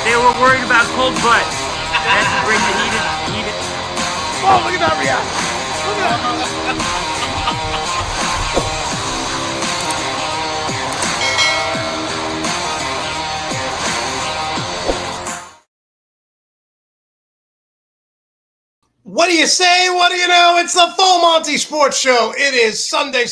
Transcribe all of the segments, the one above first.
They were worried about cold butt. That's to bring the heated. Oh, look at that reaction. Look at that. What do you say? What do you know? It's the Full Monty Sports Show. It is Sunday,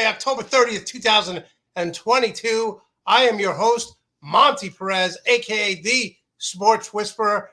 October 30th, 2022. I am your host, Monte Perez, a.k.a. the Sports Whisperer.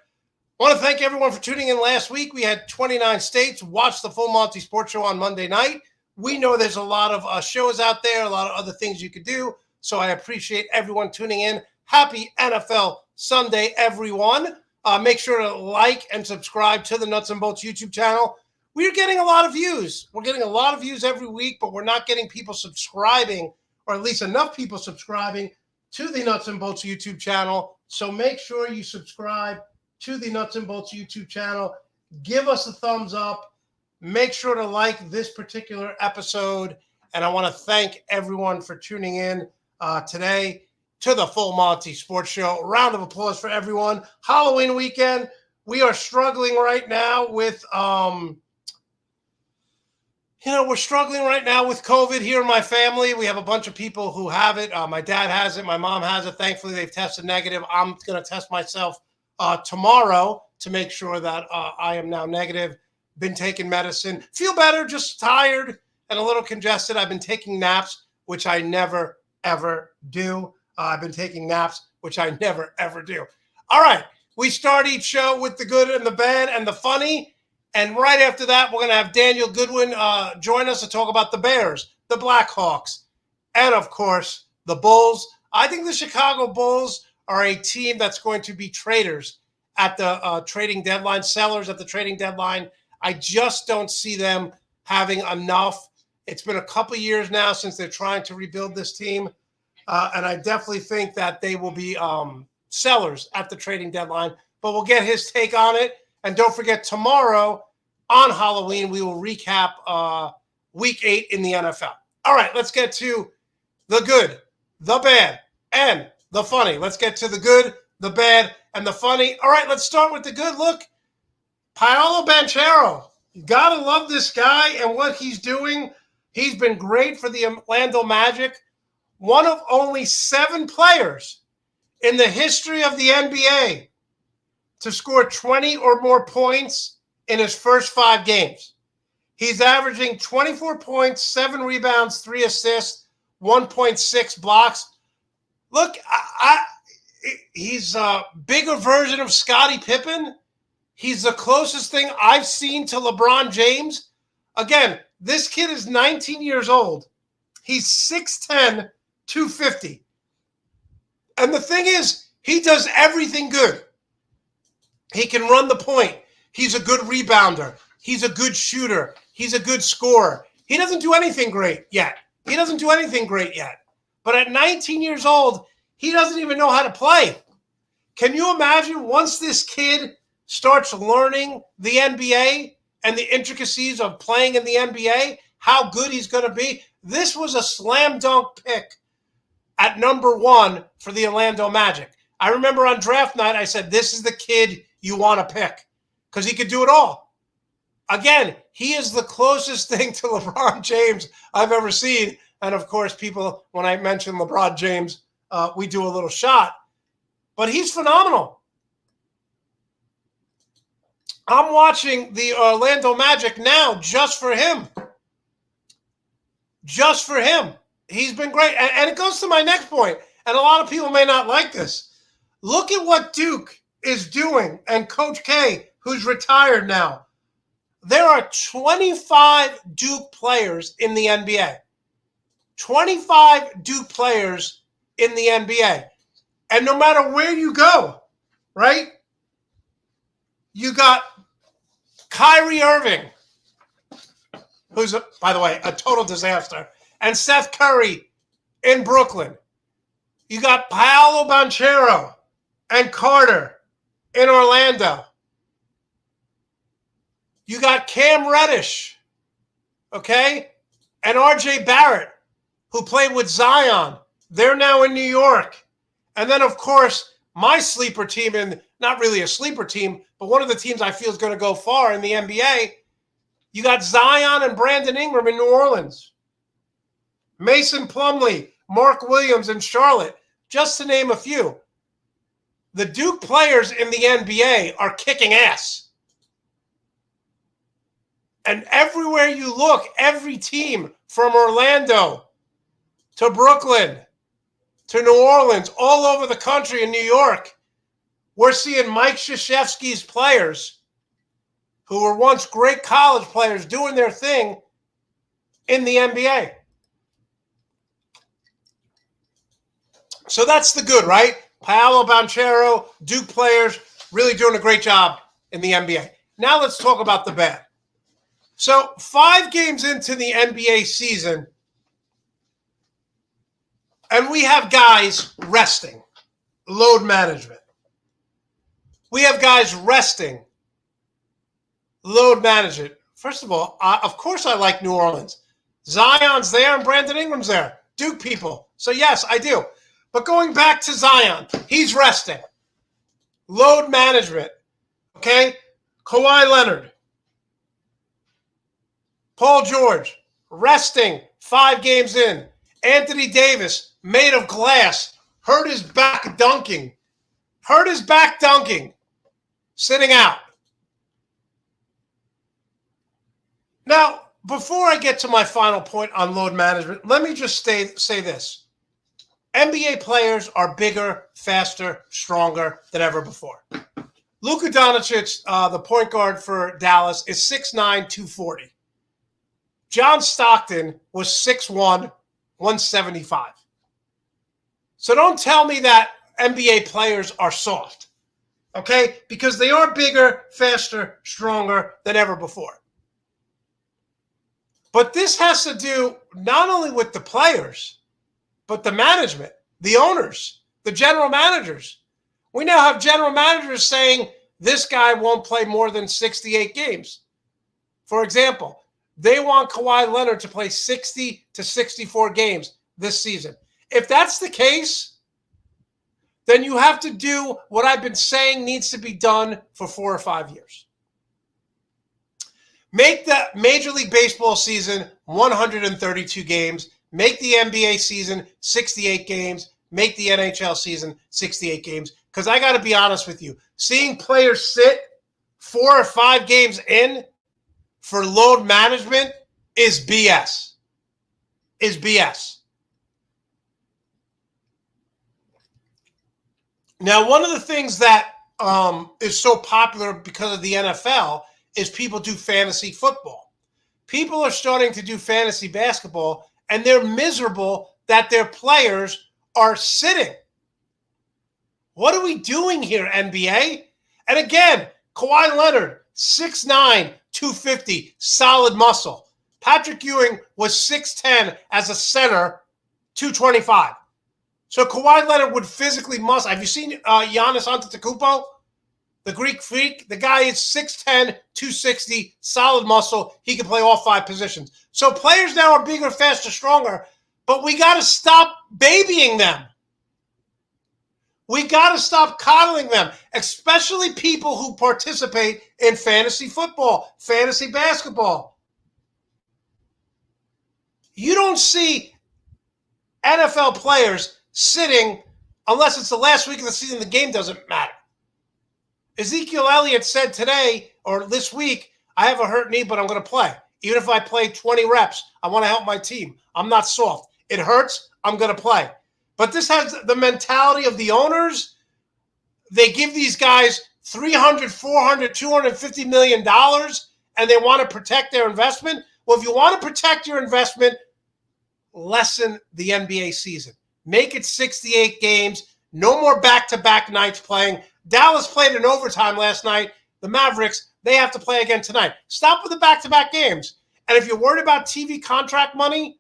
I want to thank everyone for tuning in last week. We had 29 states watch the Full Monty Sports Show on Monday night. We know there's a lot of shows out there, a lot of other things you could do, so I appreciate everyone tuning in. Happy NFL Sunday, everyone. Make sure to like and subscribe to the Nuts and Bolts YouTube channel. We're getting a lot of views. We're getting a lot of views every week, but we're not getting people subscribing, or at least enough people subscribing to the Nuts and Bolts YouTube channel. So make sure you subscribe to the Nuts and Bolts YouTube channel. Give us a thumbs up. Make sure to like this particular episode. And I want to thank everyone for tuning in today to the Full Monty Sports Show. Round of applause for everyone. Halloween weekend. We are struggling right now with, we're struggling right now with COVID here in my family. We have a bunch of people who have it. My dad has it. My mom has it. Thankfully, they've tested negative. I'm going to test myself tomorrow to make sure that I am now negative. Been taking medicine. Feel better, just tired and a little congested. I've been taking naps, which I never, ever do. I've been taking naps, which I never, ever do. All right. We start each show with the good and the bad and the funny. And right after that, we're going to have Daniel Goodwin join us to talk about the Bears, the Blackhawks, and, of course, the Bulls. I think the Chicago Bulls are a team that's going to be traders at the trading deadline, sellers at the trading deadline. I just don't see them having enough. It's been a couple years now since they're trying to rebuild this team. And I definitely think that they will be sellers at the trading deadline. But we'll get his take on it. And don't forget, tomorrow on Halloween, we will recap Week 8 in the NFL. All right, let's get to the good, the bad, and the funny. Let's get to the good, the bad, and the funny. All right, let's start with the good. Look, Paolo Banchero. You got to love this guy and what he's doing. He's been great for the Orlando Magic. One of only 7 players in the history of the NBA to score 20 or more points in his first 5 games. He's averaging 24 points, 7 rebounds, 3 assists, 1.6 blocks. Look, he's a bigger version of Scottie Pippen. He's the closest thing I've seen to LeBron James. Again, this kid is 19 years old. He's 6'10", 250. And the thing is, he does everything good. He can run the point. He's a good rebounder. He's a good shooter. He's a good scorer. He doesn't do anything great yet. But at 19 years old, he doesn't even know how to play. Can you imagine once this kid starts learning the NBA and the intricacies of playing in the NBA, how good he's going to be? This was a slam dunk pick at number 1 for the Orlando Magic. I remember on draft night, I said, this is the kid you want to pick because he could do it all. Again, he is the closest thing to LeBron James I've ever seen. And, of course, people, when I mention LeBron James, we do a little shot. But he's phenomenal. I'm watching the Orlando Magic now just for him. Just for him. He's been great. And it goes to my next point, and a lot of people may not like this. Look at what Duke is doing, and Coach K, who's retired now. There are 25 Duke players in the NBA. 25 Duke players in the NBA. And no matter where you go, right, You got Kyrie Irving, who's, by the way, a total disaster, and Seth Curry in Brooklyn. You got Paolo Banchero and Carter in Orlando. You got Cam Reddish, okay, and RJ Barrett, who played with Zion. They're now in New York. And then, of course, my sleeper team, and not really a sleeper team, but one of the teams I feel is going to go far in the NBA, you got Zion and Brandon Ingram in New Orleans. Mason Plumlee, Mark Williams in Charlotte, just to name a few. The Duke players in the NBA are kicking ass. And everywhere you look, every team from Orlando to Brooklyn to New Orleans, all over the country in New York, we're seeing Mike Krzyzewski's players, who were once great college players, doing their thing in the NBA. So that's the good, right? Paolo Banchero, Duke players, really doing a great job in the NBA. Now let's talk about the bad. So 5 games into the NBA season, and we have guys resting, load management. We have guys resting, load management. First of all, of course I like New Orleans. Zion's there and Brandon Ingram's there. Duke people. So yes, I do. But going back to Zion, he's resting. Load management. Okay? Kawhi Leonard. Paul George, resting 5 games in. Anthony Davis, made of glass, hurt his back dunking. Sitting out. Now, before I get to my final point on load management, let me just say this. NBA players are bigger, faster, stronger than ever before. Luka Doncic, the point guard for Dallas, is 6'9", 240. John Stockton was 6'1", 175. So don't tell me that NBA players are soft, okay? Because they are bigger, faster, stronger than ever before. But this has to do not only with the players, but the management, the owners, the general managers. We now have general managers saying this guy won't play more than 68 games. For example, they want Kawhi Leonard to play 60 to 64 games this season. If that's the case, then you have to do what I've been saying needs to be done for 4 or 5 years. Make the Major League Baseball season 132 games. Make the NBA season 68 games. Make the NHL season 68 games. Because I got to be honest with you, seeing players sit 4 or 5 games in for load management is BS. Now, one of the things that is so popular because of the NFL is people do fantasy football. People are starting to do fantasy basketball, and they're miserable that their players are sitting. What are we doing here, NBA? And again, Kawhi Leonard, 6'9", 250, solid muscle. Patrick Ewing was 6'10", as a center, 225. So Kawhi Leonard would physically muscle. Have you seen Giannis Antetokounmpo? The Greek freak? The guy is 6'10", 260, solid muscle. He can play all 5 positions. So players now are bigger, faster, stronger, but we got to stop babying them. We got to stop coddling them, especially people who participate in fantasy football, fantasy basketball. You don't see NFL players sitting unless it's the last week of the season. The game doesn't matter. Ezekiel Elliott said today or this week, I have a hurt knee, but I'm going to play. Even if I play 20 reps, I want to help my team. I'm not soft. It hurts. I'm going to play. But this has the mentality of the owners. They give these guys $300, $400, $250 million, and they want to protect their investment. Well, if you want to protect your investment, lessen the NBA season. Make it 68 games. No more back-to-back nights playing. Dallas played in overtime last night. the Mavericks, they have to play again tonight. Stop with the back-to-back games. And if you're worried about TV contract money,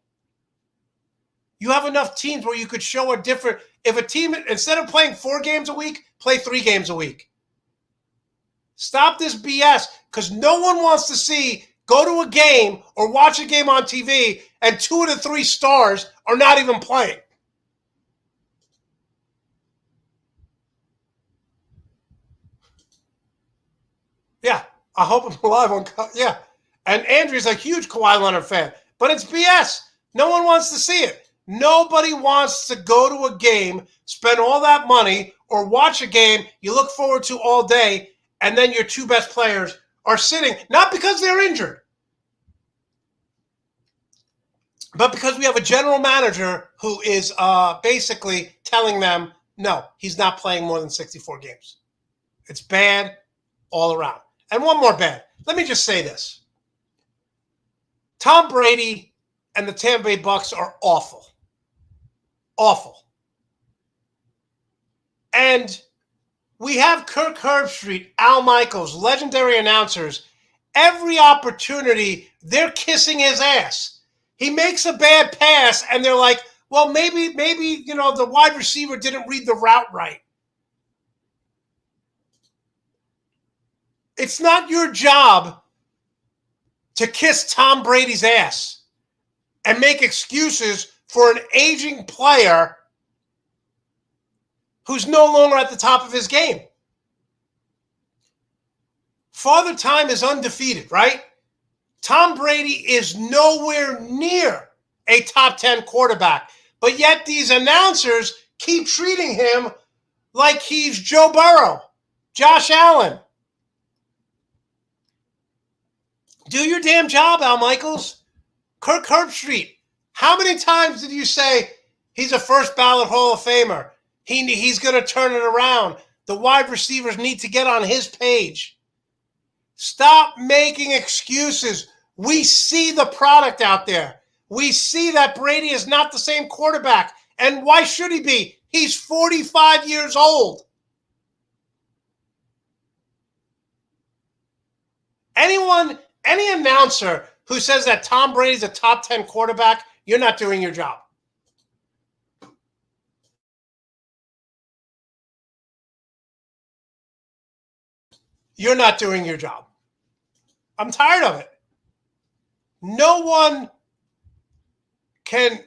you have enough teams where you could show a different – if a team, instead of playing 4 games a week, play 3 games a week. Stop this BS, because no one wants to see go to a game or watch a game on TV and 2 of the 3 stars are not even playing. Yeah, I hope I'm live on. Yeah, and Andrew's a huge Kawhi Leonard fan, but it's BS. No one wants to see it. Nobody wants to go to a game, spend all that money, or watch a game you look forward to all day, and then your 2 best players are sitting, not because they're injured, but because we have a general manager who is basically telling them, no, he's not playing more than 64 games. It's bad all around. And one more bad. Let me just say this. Tom Brady and the Tampa Bay Bucks are awful. Awful. And we have Kirk Herbstreit, Al Michaels, legendary announcers. Every opportunity, they're kissing his ass. He makes a bad pass, and they're like, well, maybe, the wide receiver didn't read the route right. It's not your job to kiss Tom Brady's ass and make excuses for an aging player who's no longer at the top of his game. Father Time is undefeated, right? Tom Brady is nowhere near a top 10 quarterback, but yet these announcers keep treating him like he's Joe Burrow, Josh Allen. Do your damn job, Al Michaels. Kirk Herbstreit. How many times did you say he's a first ballot Hall of Famer? He's going to turn it around. The wide receivers need to get on his page. Stop making excuses. We see the product out there. We see that Brady is not the same quarterback. And why should he be? He's 45 years old. Any announcer who says that Tom Brady's a top 10 quarterback, you're not doing your job. You're not doing your job. I'm tired of it. No one can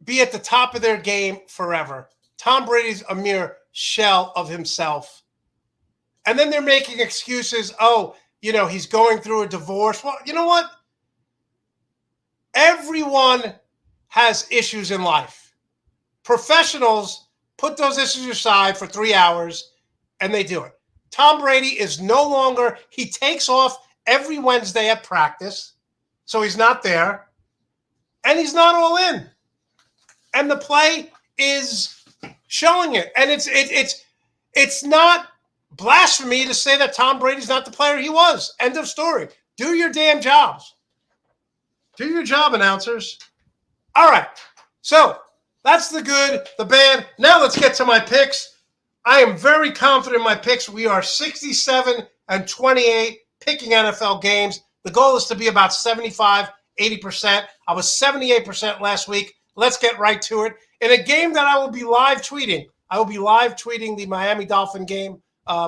be at the top of their game forever. Tom Brady's a mere shell of himself. And then they're making excuses. Oh, he's going through a divorce. Well, you know what? Everyone has issues in life. Professionals put those issues aside for 3 hours, and they do it. Tom Brady is no longer, he takes off every Wednesday at practice, so he's not there, and he's not all in. And the play is showing it. And it's not blasphemy to say that Tom Brady's not the player he was. End of story. Do your damn jobs. Do your job, announcers. All right. So that's the good, the bad. Now let's get to my picks. I am very confident in my picks. We are 67-28 picking NFL games. The goal is to be about 75, 80%. I was 78% last week. Let's get right to it. In a game that I will be live tweeting, the Miami Dolphin game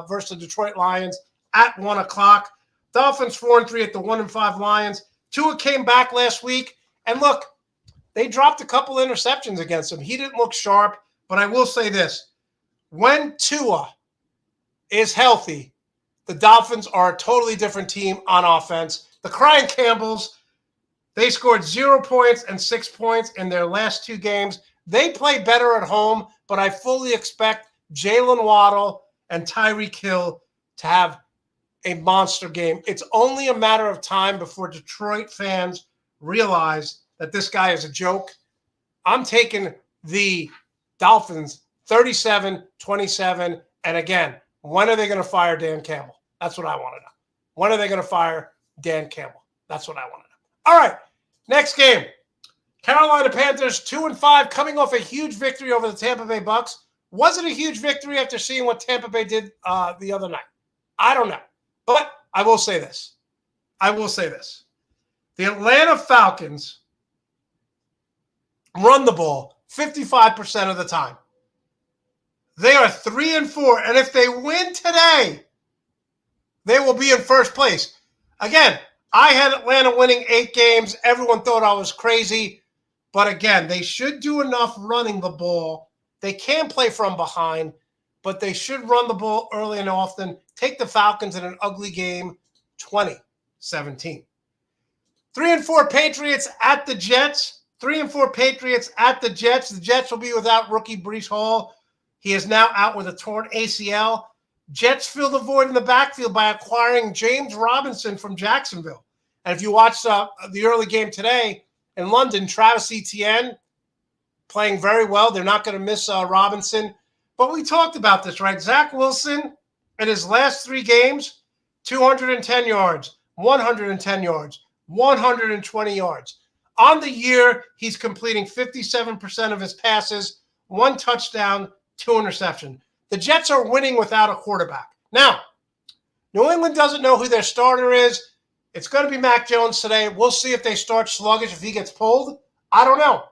versus the Detroit Lions at 1 o'clock. Dolphins 4-3 at the 1-5 Lions. Tua came back last week, and look, they dropped a couple interceptions against him. He didn't look sharp, but I will say this. When Tua is healthy, the Dolphins are a totally different team on offense. The Crying Campbells, they scored 0 points and 6 points in their last 2 games. They play better at home, but I fully expect Jalen Waddle and Tyreek Hill to have a monster game. It's only a matter of time before Detroit fans realize that this guy is a joke. I'm taking the Dolphins 37-27. And again, when are they going to fire Dan Campbell? That's what I want to know. When are they going to fire Dan Campbell? That's what I want to know. All right, next game. Carolina Panthers 2-5, coming off a huge victory over the Tampa Bay Bucks. Was it a huge victory after seeing what Tampa Bay did the other night? I don't know. But I will say this. The Atlanta Falcons run the ball 55% of the time. They are 3-4, and if they win today, they will be in first place. Again, I had Atlanta winning 8 games. Everyone thought I was crazy. But again, they should do enough running the ball. They can play from behind, but they should run the ball early and often. Take the Falcons in an ugly game, 20-17. 3-4 Patriots at the Jets. 3-4 Patriots at the Jets. The Jets will be without rookie Breece Hall. He is now out with a torn ACL. Jets fill the void in the backfield by acquiring James Robinson from Jacksonville. And if you watch the early game today in London, Travis Etienne playing very well. They're not going to miss Robinson. But we talked about this, right? Zach Wilson, in his last 3 games, 210 yards, 110 yards, 120 yards. On the year, he's completing 57% of his passes, 1 touchdown, 2 interceptions. The Jets are winning without a quarterback. Now, New England doesn't know who their starter is. It's going to be Mac Jones today. We'll see if they start sluggish, if he gets pulled. I don't know.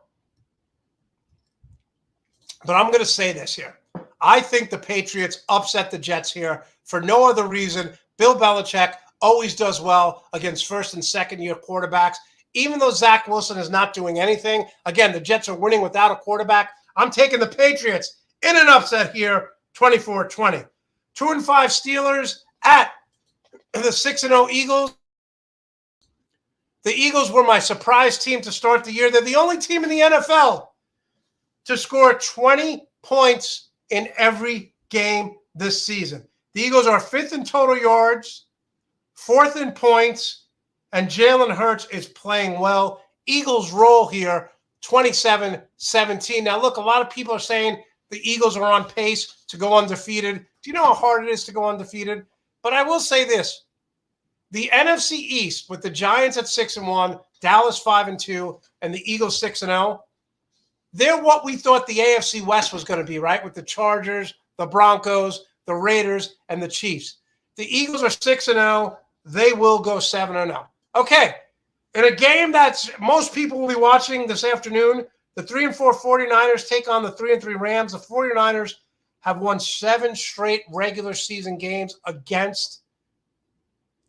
But I'm going to say this here. I think the Patriots upset the Jets here for no other reason. Bill Belichick always does well against first and second year quarterbacks. Even though Zach Wilson is not doing anything, again, the Jets are winning without a quarterback. I'm taking the Patriots in an upset here, 24-20. 2-5 Steelers at the 6-0 Eagles. The Eagles were my surprise team to start the year. They're the only team in the NFL to score 20 points in every game this season. The Eagles are 5th in total yards, 4th in points, and Jalen Hurts is playing well. Eagles roll here, 27-17. Now, look, a lot of people are saying the Eagles are on pace to go undefeated. Do you know how hard it is to go undefeated? But I will say this. The NFC East, with the Giants at 6-1, Dallas 5-2, and the Eagles 6-0, they're what we thought the AFC West was going to be, right? With the Chargers, the Broncos, the Raiders, and the Chiefs. The Eagles are 6-0. They will go 7-0. Okay, in a game that most people will be watching this afternoon, the 3-4 49ers take on the 3-3 Rams. The 49ers have won 7 straight regular season games against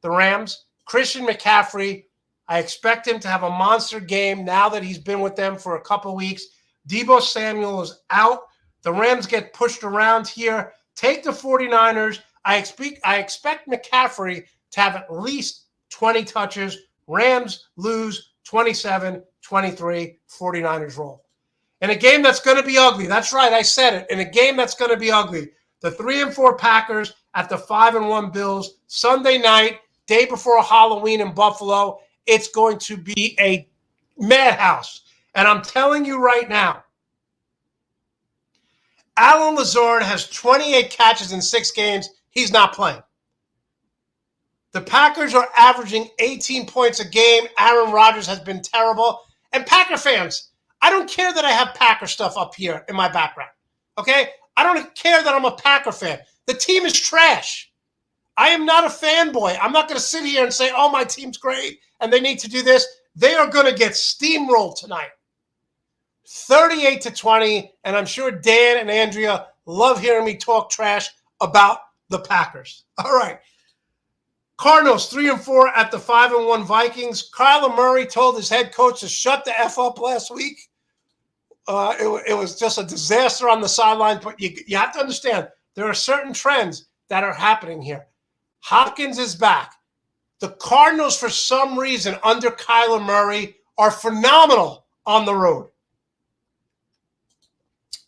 the Rams. Christian McCaffrey, I expect him to have a monster game now that he's been with them for a couple weeks. Deebo Samuel is out. The Rams get pushed around here. Take the 49ers. I expect McCaffrey to have at least 20 touches. Rams lose 27-23. 49ers roll. In a game that's going to be ugly. That's right, I said it. In a game that's going to be ugly. The 3-4 Packers at the 5-1 Bills. Sunday night, day before Halloween in Buffalo. It's going to be a madhouse. And I'm telling you right now, Allen Lazard has 28 catches in 6 games. He's not playing. The Packers are averaging 18 points a game. Aaron Rodgers has been terrible. And Packer fans, I don't care that I have Packer stuff up here in my background. Okay? I don't care that I'm a Packer fan. The team is trash. I am not a fanboy. I'm not going to sit here and say, oh, my team's great and they need to do this. They are going to get steamrolled tonight. 38-20, and I'm sure Dan and Andrea love hearing me talk trash about the Packers. All right. Cardinals 3-4 at the 5-1 Vikings. Kyler Murray told his head coach to shut the F up last week. It was just a disaster on the sidelines, but you have to understand there are certain trends that are happening here. Hopkins is back. The Cardinals, for some reason, under Kyler Murray, are phenomenal on the road.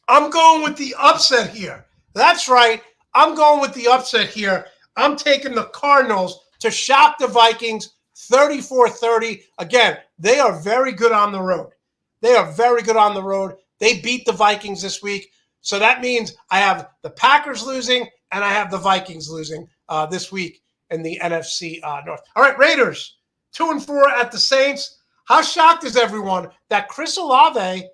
I'm going with the upset here. That's right. I'm going with the upset here. I'm taking the Cardinals to shock the Vikings 34-30. Again, they are very good on the road. They are very good on the road. They beat the Vikings this week. So that means I have the Packers losing and I have the Vikings losing this week in the NFC North. All right, Raiders 2-4 at the Saints. How shocked is everyone that Chris Olave,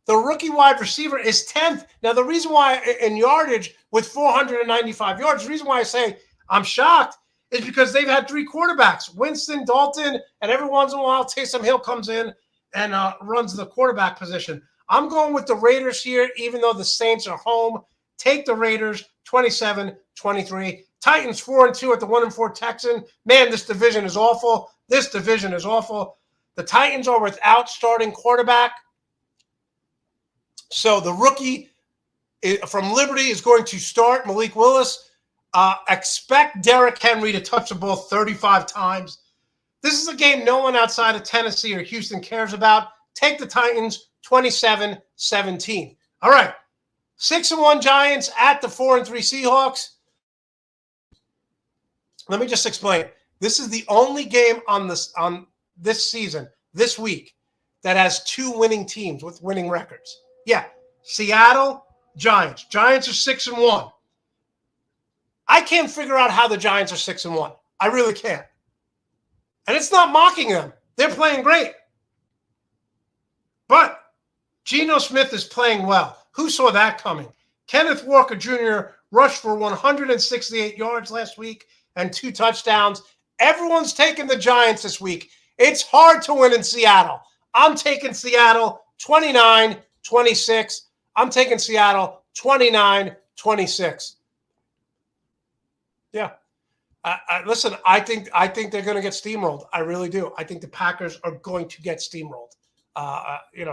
the rookie wide receiver, is 10th? Now, the reason why in yardage with 495 yards, the reason why I say I'm shocked is because they've had 3 quarterbacks, Winston, Dalton, and every once in a while Taysom Hill comes in and runs the quarterback position. I'm going with the Raiders here, even though the Saints are home. Take the Raiders, 27-23. Titans 4-2 at the 1-4 Texan. Man, this division is awful. This division is awful. The Titans are without starting quarterback. So the rookie from Liberty is going to start, Malik Willis. Expect Derrick Henry to touch the ball 35 times. This is a game no one outside of Tennessee or Houston cares about. Take the Titans 27-17. All right. 6-1 Giants at the 4-3 Seahawks. Let me just explain. This is the only game on this season, this week, that has 2 winning teams with winning records. Yeah, Seattle, Giants. Giants are 6-1. I can't figure out how the Giants are 6-1. I really can't. And it's not mocking them. They're playing great. But Geno Smith is playing well. Who saw that coming? Kenneth Walker Jr. rushed for 168 yards last week and 2 touchdowns. Everyone's taking the Giants this week. It's hard to win in Seattle. I'm taking Seattle 29-26. I'm taking Seattle 29-26. Yeah. Listen, I think they're going to get steamrolled. I really do. I think the Packers are going to get steamrolled.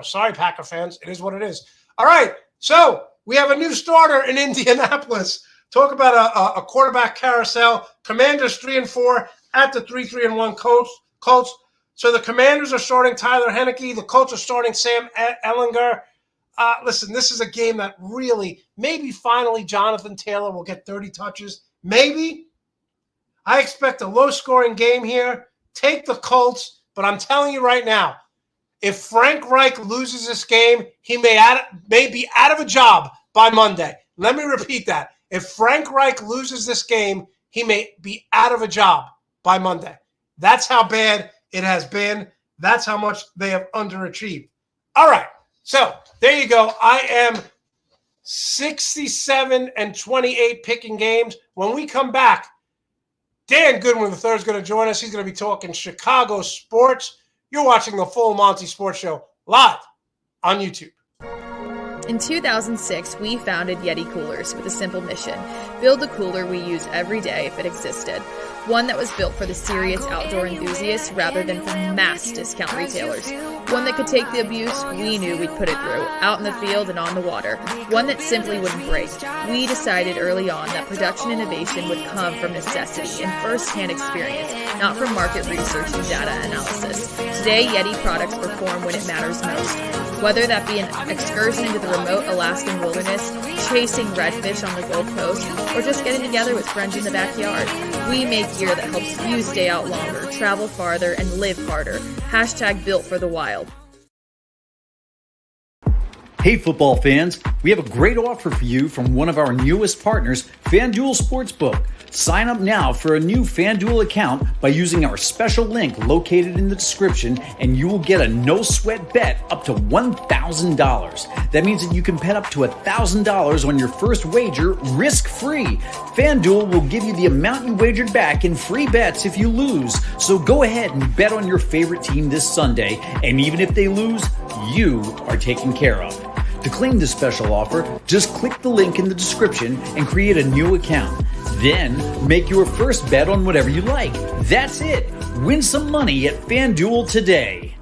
Sorry, Packer fans. It is what it is. All right. So we have a new starter in Indianapolis. Talk about a quarterback carousel. Commanders 3-4 at the 3-1 Colts. So the Commanders are starting Tyler Heineke. The Colts are starting Sam Ehlinger. Listen, this is a game that really, maybe finally Jonathan Taylor will get 30 touches. Maybe. I expect a low-scoring game here. Take the Colts, but I'm telling you right now, if Frank Reich loses this game, he may be out of a job by Monday. Let me repeat that. If Frank Reich loses this game, he may be out of a job by Monday. That's how bad it has been. That's how much they have underachieved. All right, so there you go. I am 67-28 picking games. When we come back, Dan Goodwin III is going to join us. He's going to be talking Chicago sports. You're watching the full Monte Sports Show live on YouTube. In 2006, we founded Yeti Coolers with a simple mission: build a cooler we use every day if it existed. One that was built for the serious outdoor enthusiasts rather than for mass discount retailers. One that could take the abuse we knew we'd put it through, out in the field and on the water. One that simply wouldn't break. We decided early on that production innovation would come from necessity and first-hand experience, not from market research and data analysis. Today, Yeti products perform when it matters most. Whether that be an excursion into the remote Alaskan wilderness, chasing redfish on the Gold Coast, or just getting together with friends in the backyard, we make gear that helps you stay out longer, travel farther, and live harder. # built for the wild. Hey football fans, we have a great offer for you from one of our newest partners, FanDuel Sportsbook. Sign up now for a new FanDuel account by using our special link located in the description, and you will get a no-sweat bet up to $1,000. That means that you can bet up to $1,000 on your first wager risk-free. FanDuel will give you the amount you wagered back in free bets if you lose. So go ahead and bet on your favorite team this Sunday, and even if they lose, you are taken care of. To claim this special offer, just click the link in the description and create a new account. Then, make your first bet on whatever you like. That's it. Win some money at FanDuel today.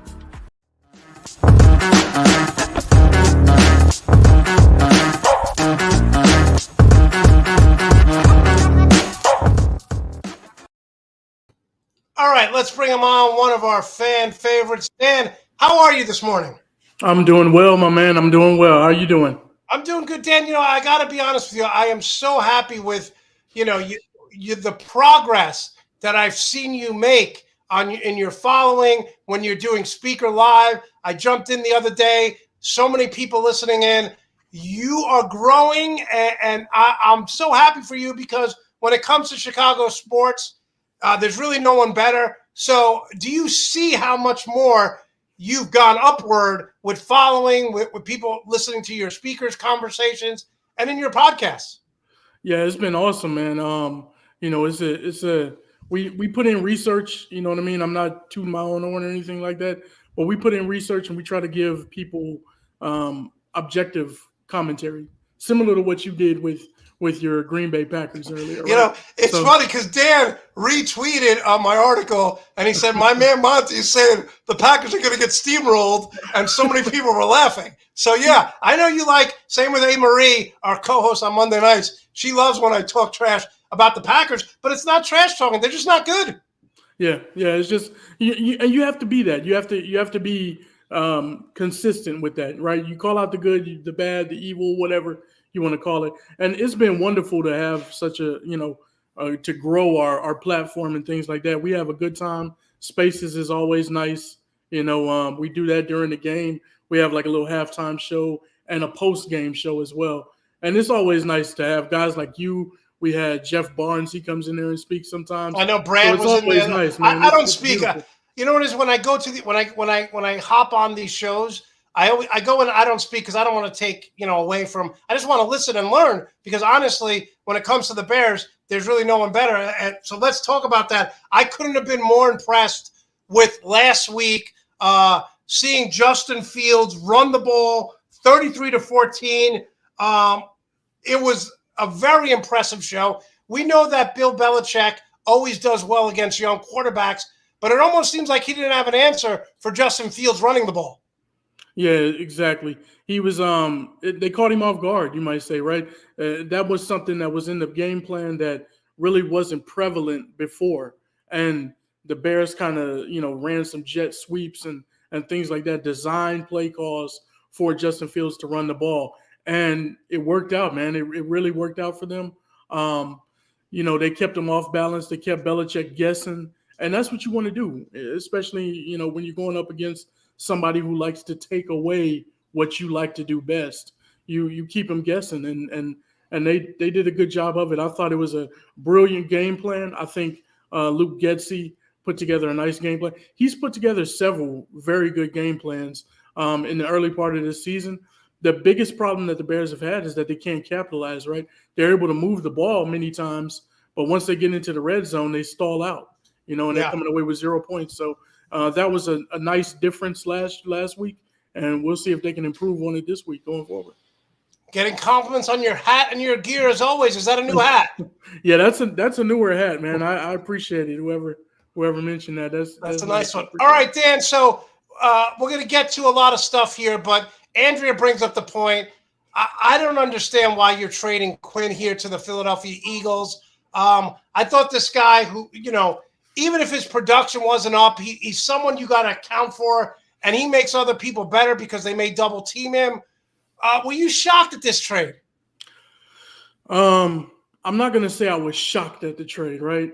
All right, let's bring him on, one of our fan favorites. Dan, how are you this morning? I'm doing well, my man. I'm doing well. How are you doing? I'm doing good, Dan. I got to be honest with you. I am so happy with, the progress that I've seen you make in your following when you're doing Speaker Live. I jumped in the other day. So many people listening in. You are growing, and I'm so happy for you because when it comes to Chicago sports, there's really no one better. So do you see how much more you've gone upward with following, with people listening to your speakers' conversations and in your podcasts? Yeah, it's been awesome, man. We put in research. You know what I mean? I'm not tooting my own horn or anything like that, but we put in research and we try to give people objective commentary, similar to what you did with your Green Bay Packers earlier. Right? It's funny because Dan retweeted my article and he said, my man Monte is saying the Packers are going to get steamrolled, and so many people were laughing. So, yeah, I know you like, same with A. Marie, our co-host on Monday nights. She loves when I talk trash about the Packers, but it's not trash talking. They're just not good. Yeah. It's just you have to be that. You have to be consistent with that, right? You call out the good, the bad, the evil, whatever you want to call it. And it's been wonderful to have such a to grow our platform and things like that. We have a good time. Spaces is always nice. We do that during the game. We have like a little halftime show and a post game show as well. And it's always nice to have guys like you. We had Jeff Barnes. He comes in there and speaks sometimes. I know Brad was in there. Nice, man. I don't speak. You know what it is when I go to when I hop on these shows, I go and I don't speak because I don't want to take away from. I just want to listen and learn because honestly, when it comes to the Bears, there's really no one better. And so let's talk about that. I couldn't have been more impressed with last week seeing Justin Fields run the ball 33-14. It was a very impressive show. We know that Bill Belichick always does well against young quarterbacks, but it almost seems like he didn't have an answer for Justin Fields running the ball. Yeah, exactly. He was they caught him off guard, you might say, right? That was something that was in the game plan that really wasn't prevalent before. And the Bears kind of, ran some jet sweeps and things like that, designed play calls for Justin Fields to run the ball. And it worked out, man. It really worked out for them. They kept him off balance. They kept Belichick guessing. And that's what you want to do, especially, when you're going up against somebody who likes to take away what you like to do best. You keep them guessing, and they did a good job of it. I thought it was a brilliant game plan. I think Luke Getsy put together a nice game plan. He's put together several very good game plans in the early part of this season. The biggest problem that the Bears have had is that they can't capitalize, right? They're able to move the ball many times, but once they get into the red zone, they stall out, and they're coming away with 0 points. So that was a nice difference last week, and we'll see if they can improve on it this week going forward. Getting compliments on your hat and your gear as always. Is that a new hat? Yeah, that's a newer hat, man. I appreciate it. Whoever mentioned that, that's a nice one. All right, Dan. So we're going to get to a lot of stuff here, but Andrea brings up the point. I don't understand why you're trading Quinn here to the Philadelphia Eagles. I thought this guy who, even if his production wasn't up, he's someone you got to account for, and he makes other people better because they may double team him. Were you shocked at this trade? I'm not going to say I was shocked at the trade, right?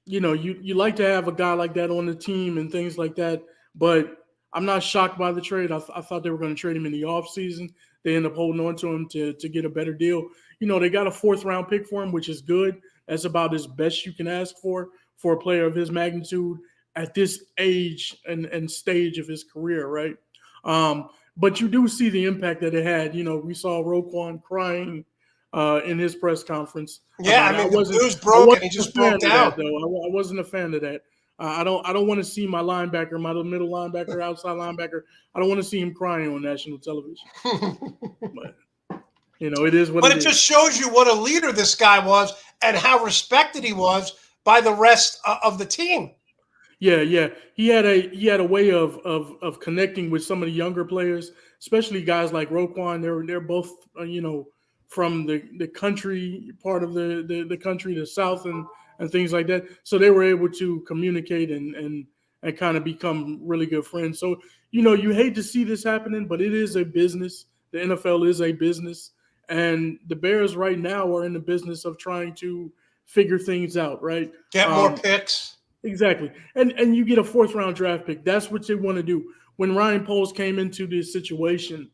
You like to have a guy like that on the team and things like that, but I'm not shocked by the trade. I thought they were going to trade him in the offseason. They ended up holding on to him to get a better deal. They got a 4th-round pick for him, which is good. That's about as best you can ask for a player of his magnitude at this age and stage of his career, right? But you do see the impact that it had. We saw Roquan crying in his press conference. Yeah, the news broke and he just broke down. I wasn't a fan of that. I don't want to see my linebacker, my middle linebacker, outside linebacker. I don't want to see him crying on national television. But it is what. But it just shows you what a leader this guy was and how respected he was by the rest of the team. Yeah. He had a way of connecting with some of the younger players, especially guys like Roquan. They're both from the country part of the country, the South and things like that. So they were able to communicate and kind of become really good friends. So, you hate to see this happening, but it is a business. The NFL is a business. And the Bears right now are in the business of trying to figure things out, right? Get more picks. Exactly. And you get a 4th-round draft pick. That's what they want to do. When Ryan Poles came into this situation,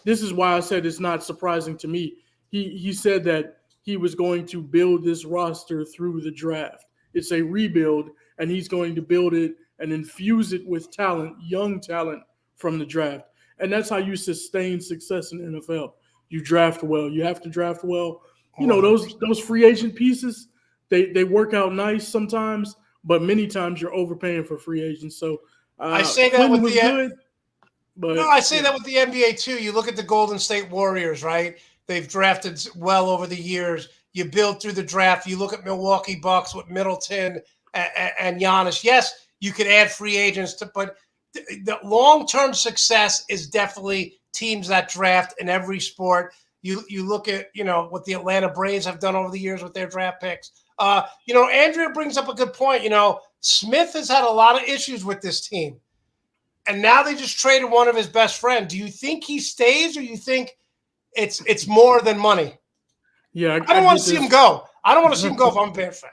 this is why I said it's not surprising to me. He said that he was going to build this roster through the draft. It's a rebuild, and he's going to build it and infuse it with talent, young talent from the draft. And that's how you sustain success in the NFL. You draft well. You have to draft well. those free agent pieces, they work out nice sometimes, but many times you're overpaying for free agents. So I say that Quinn with was the good, but no, I say that with the NBA too. You look at the Golden State Warriors, right? They've drafted well over the years. You build through the draft. You look at Milwaukee Bucks with Middleton and Giannis. Yes, you could add free agents, but the long-term success is definitely teams that draft in every sport. You look at what the Atlanta Braves have done over the years with their draft picks. Andrea brings up a good point. Smith has had a lot of issues with this team. And now they just traded one of his best friends. Do you think he stays, or you think it's more than money? Yeah, I don't want to see him go. I don't want to see him go if I'm a Bears fan.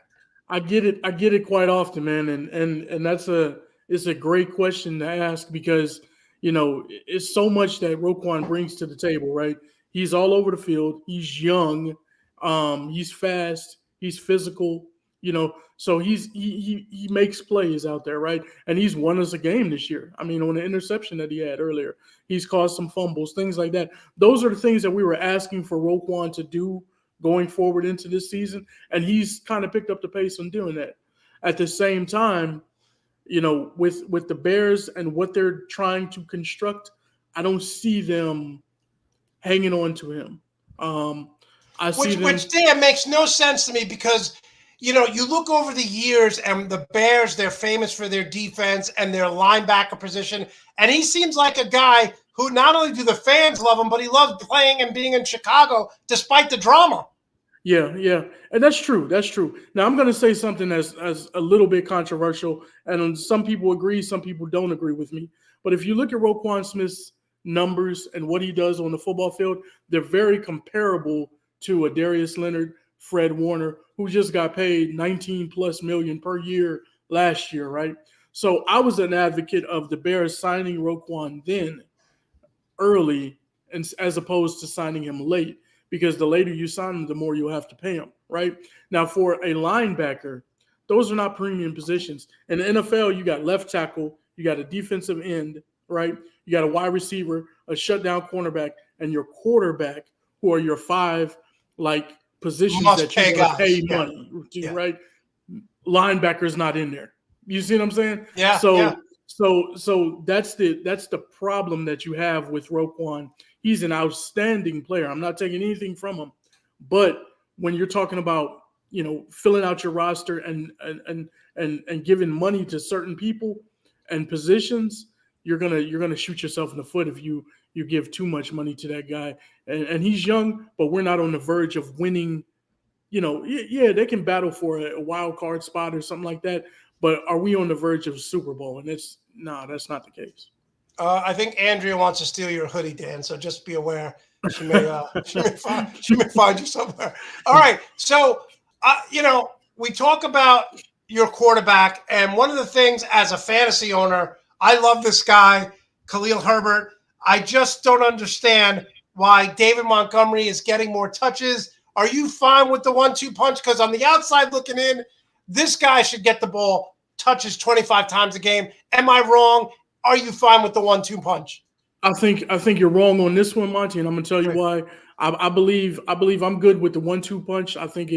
I get it quite often, man, and it's a great question to ask because it's so much that Roquan brings to the table, right? He's all over the field. He's young, he's fast, he's physical, so he makes plays out there, right? And he's won us a game this year. I mean, on the interception that he had earlier, he's caused some fumbles, things like that. Those are the things that we were asking for Roquan to do going forward into this season, and he's kind of picked up the pace on doing that. At the same time, with the Bears and what they're trying to construct, I don't see them hanging on to him. Which Dan makes no sense to me because you look over the years and the Bears, they're famous for their defense and their linebacker position, and he seems like a guy who not only do the fans love him, but he loves playing and being in Chicago despite the drama. Yeah, and that's true. That's true. Now I'm going to say something that's a little bit controversial, and some people agree, some people don't agree with me. But if you look at Roquan Smith's numbers and what he does on the football field, they're very comparable to a Darius Leonard, Fred Warner, who just got paid $19+ million per year last year, right? So I was an advocate of the Bears signing Roquan then early, and as opposed to signing him late. Because the later you sign him, the more you'll have to pay him, right? Now, for a linebacker, those are not premium positions. In the NFL, you got left tackle, you got a defensive end, right? You got a wide receiver, a shutdown cornerback, and your quarterback, who are your five positions that you got to pay money, right? Linebacker's not in there. You see what I'm saying? Yeah. So that's the problem that you have with Roquan. He's an outstanding player. I'm not taking anything from him, but when you're talking about filling out your roster and giving money to certain people and positions, you're gonna shoot yourself in the foot if you give too much money to that guy. And he's young, but we're not on the verge of winning. Yeah, they can battle for a wild card spot or something like that. But are we on the verge of a Super Bowl? And that's not the case. I think Andrea wants to steal your hoodie, Dan. So just be aware. She may find you somewhere. All right. So we talk about your quarterback, and one of the things as a fantasy owner, I love this guy, Khalil Herbert. I just don't understand why David Montgomery is getting more touches. Are you fine with the 1-2 punch? Because on the outside looking in, this guy should get the ball touches 25 times a game. Am I wrong? Are you fine with the 1-2 punch? I think you're wrong on this one, Monte, and I'm gonna tell you why. I believe I'm good with the 1-2 punch. I think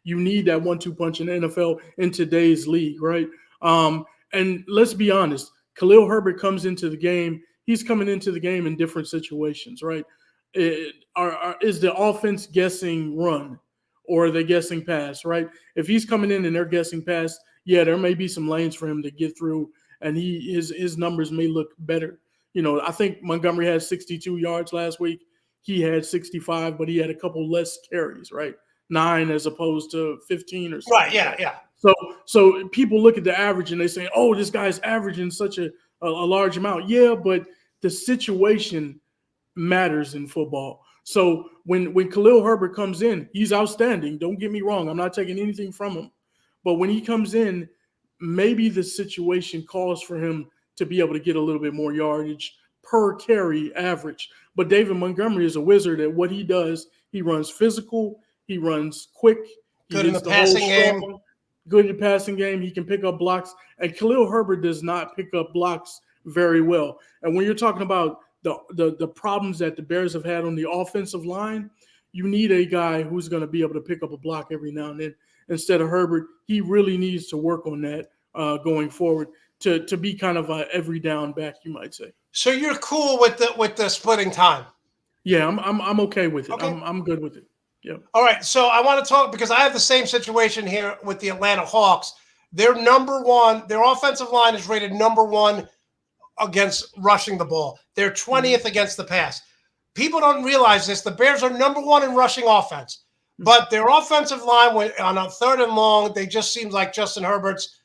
you need that 1-2 punch in the NFL in today's league, right? And let's be honest, Khalil Herbert comes into the game. He's coming into the game in different situations, right? Is the offense guessing run, or are they guessing pass, right? If he's coming in and they're guessing pass, yeah, there may be some lanes for him to get through, and his numbers may look better. I think Montgomery had 62 yards last week. He had 65, but he had a couple less carries, right? 9 as opposed to 15 or something. Right, yeah. So people look at the average and they say, oh, this guy's averaging such a large amount. Yeah, but the situation matters in football. So when Khalil Herbert comes in, he's outstanding. Don't get me wrong. I'm not taking anything from him. But when he comes in, maybe the situation calls for him to be able to get a little bit more yardage per carry average. But David Montgomery is a wizard at what he does. He runs physical. He runs quick. Good in the passing game. Good in the passing game. He can pick up blocks. And Khalil Herbert does not pick up blocks very well. And when you're talking about the problems that the Bears have had on the offensive line, you need a guy who's going to be able to pick up a block every now and then instead of Herbert. He really needs to work on that going forward to be kind of a every down back, you might say. So you're cool with the splitting time? Yeah, I'm okay with it. Okay. I'm good with it. Yeah. All right. So I want to talk because I have the same situation here with the Atlanta Hawks. They're number one. Their offensive line is rated number one against rushing the ball. They're 20th against the pass. People don't realize this. The Bears are number one in rushing offense, but their offensive line went on a third and long. They just seemed like Justin Herbert's,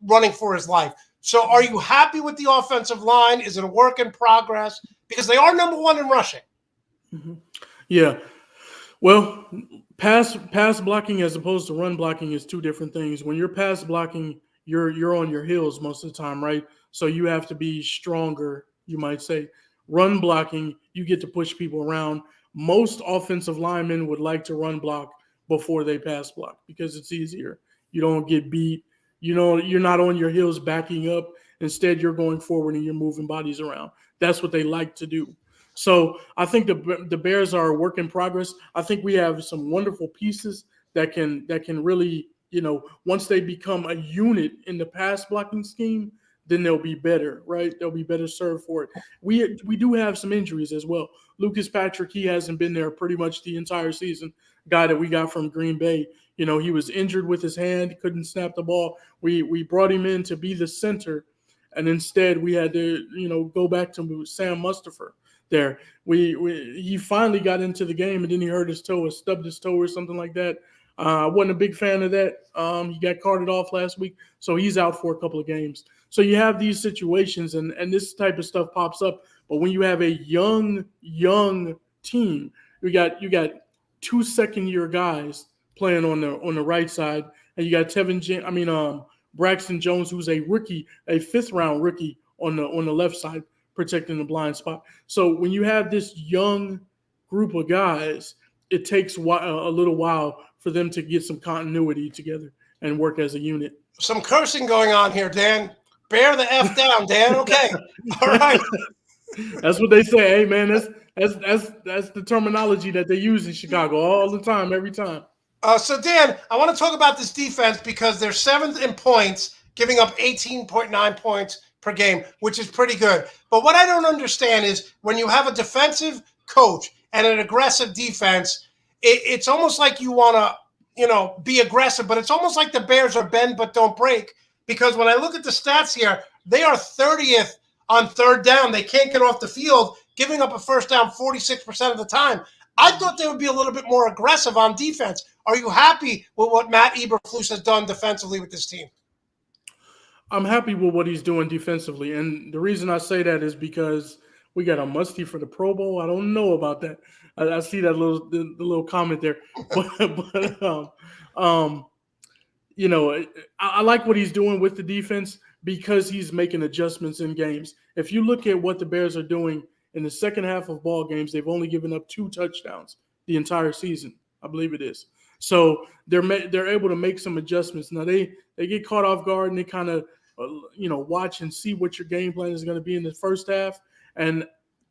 running for his life. So are you happy with the offensive line? Is it a work in progress? Because they are number one in rushing. Mm-hmm. Yeah. Well, pass blocking as opposed to run blocking is two different things. When you're pass blocking, you're on your heels most of the time, right? So you have to be stronger, you might say. Run blocking, you get to push people around. Most offensive linemen would like to run block before they pass block because it's easier. You don't get beat. You're not on your heels backing up. Instead, you're going forward and you're moving bodies around. That's what they like to do. So I think the Bears are a work in progress. I think we have some wonderful pieces that can really, once they become a unit in the pass blocking scheme, then they'll be better, right? They'll be better served for it. We do have some injuries as well. Lucas Patrick, he hasn't been there pretty much the entire season. Guy that we got from Green Bay, he was injured with his hand, couldn't snap the ball. We brought him in to be the center, and instead we had to, go back to Sam Mustipher there. He finally got into the game, and then he hurt his toe or stubbed his toe or something like that. I wasn't a big fan of that. He got carted off last week, so he's out for a couple of games. So you have these situations, and this type of stuff pops up. But when you have a young team, you got 2 second-year guys playing on the right side, and you got Braxton Jones, who's a rookie, a 5th-round rookie on the left side, protecting the blind spot. So when you have this young group of guys, it takes a little while for them to get some continuity together and work as a unit. Some cursing going on here, Dan. Bear the F down, Dan. Okay. All right. That's what they say. Hey, man, that's the terminology that they use in Chicago all the time, every time. So, Dan, I want to talk about this defense because they're 7th in points, giving up 18.9 points per game, which is pretty good. But what I don't understand is when you have a defensive coach and an aggressive defense, it's almost like you want to, be aggressive, but it's almost like the Bears are bend but don't break. Because when I look at the stats here, they are 30th on third down. They can't get off the field, giving up a first down 46% of the time. I thought they would be a little bit more aggressive on defense. Are you happy with what Matt Eberflus has done defensively with this team? I'm happy with what he's doing defensively. And the reason I say that is because we got a musty for the Pro Bowl. I don't know about that. I see that little comment there. I like what he's doing with the defense because he's making adjustments in games. If you look at what the Bears are doing in the second half of ball games, they've only given up 2 touchdowns the entire season. I believe it is. So they're able to make some adjustments. Now they get caught off guard and they kind of watch and see what your game plan is going to be in the first half, and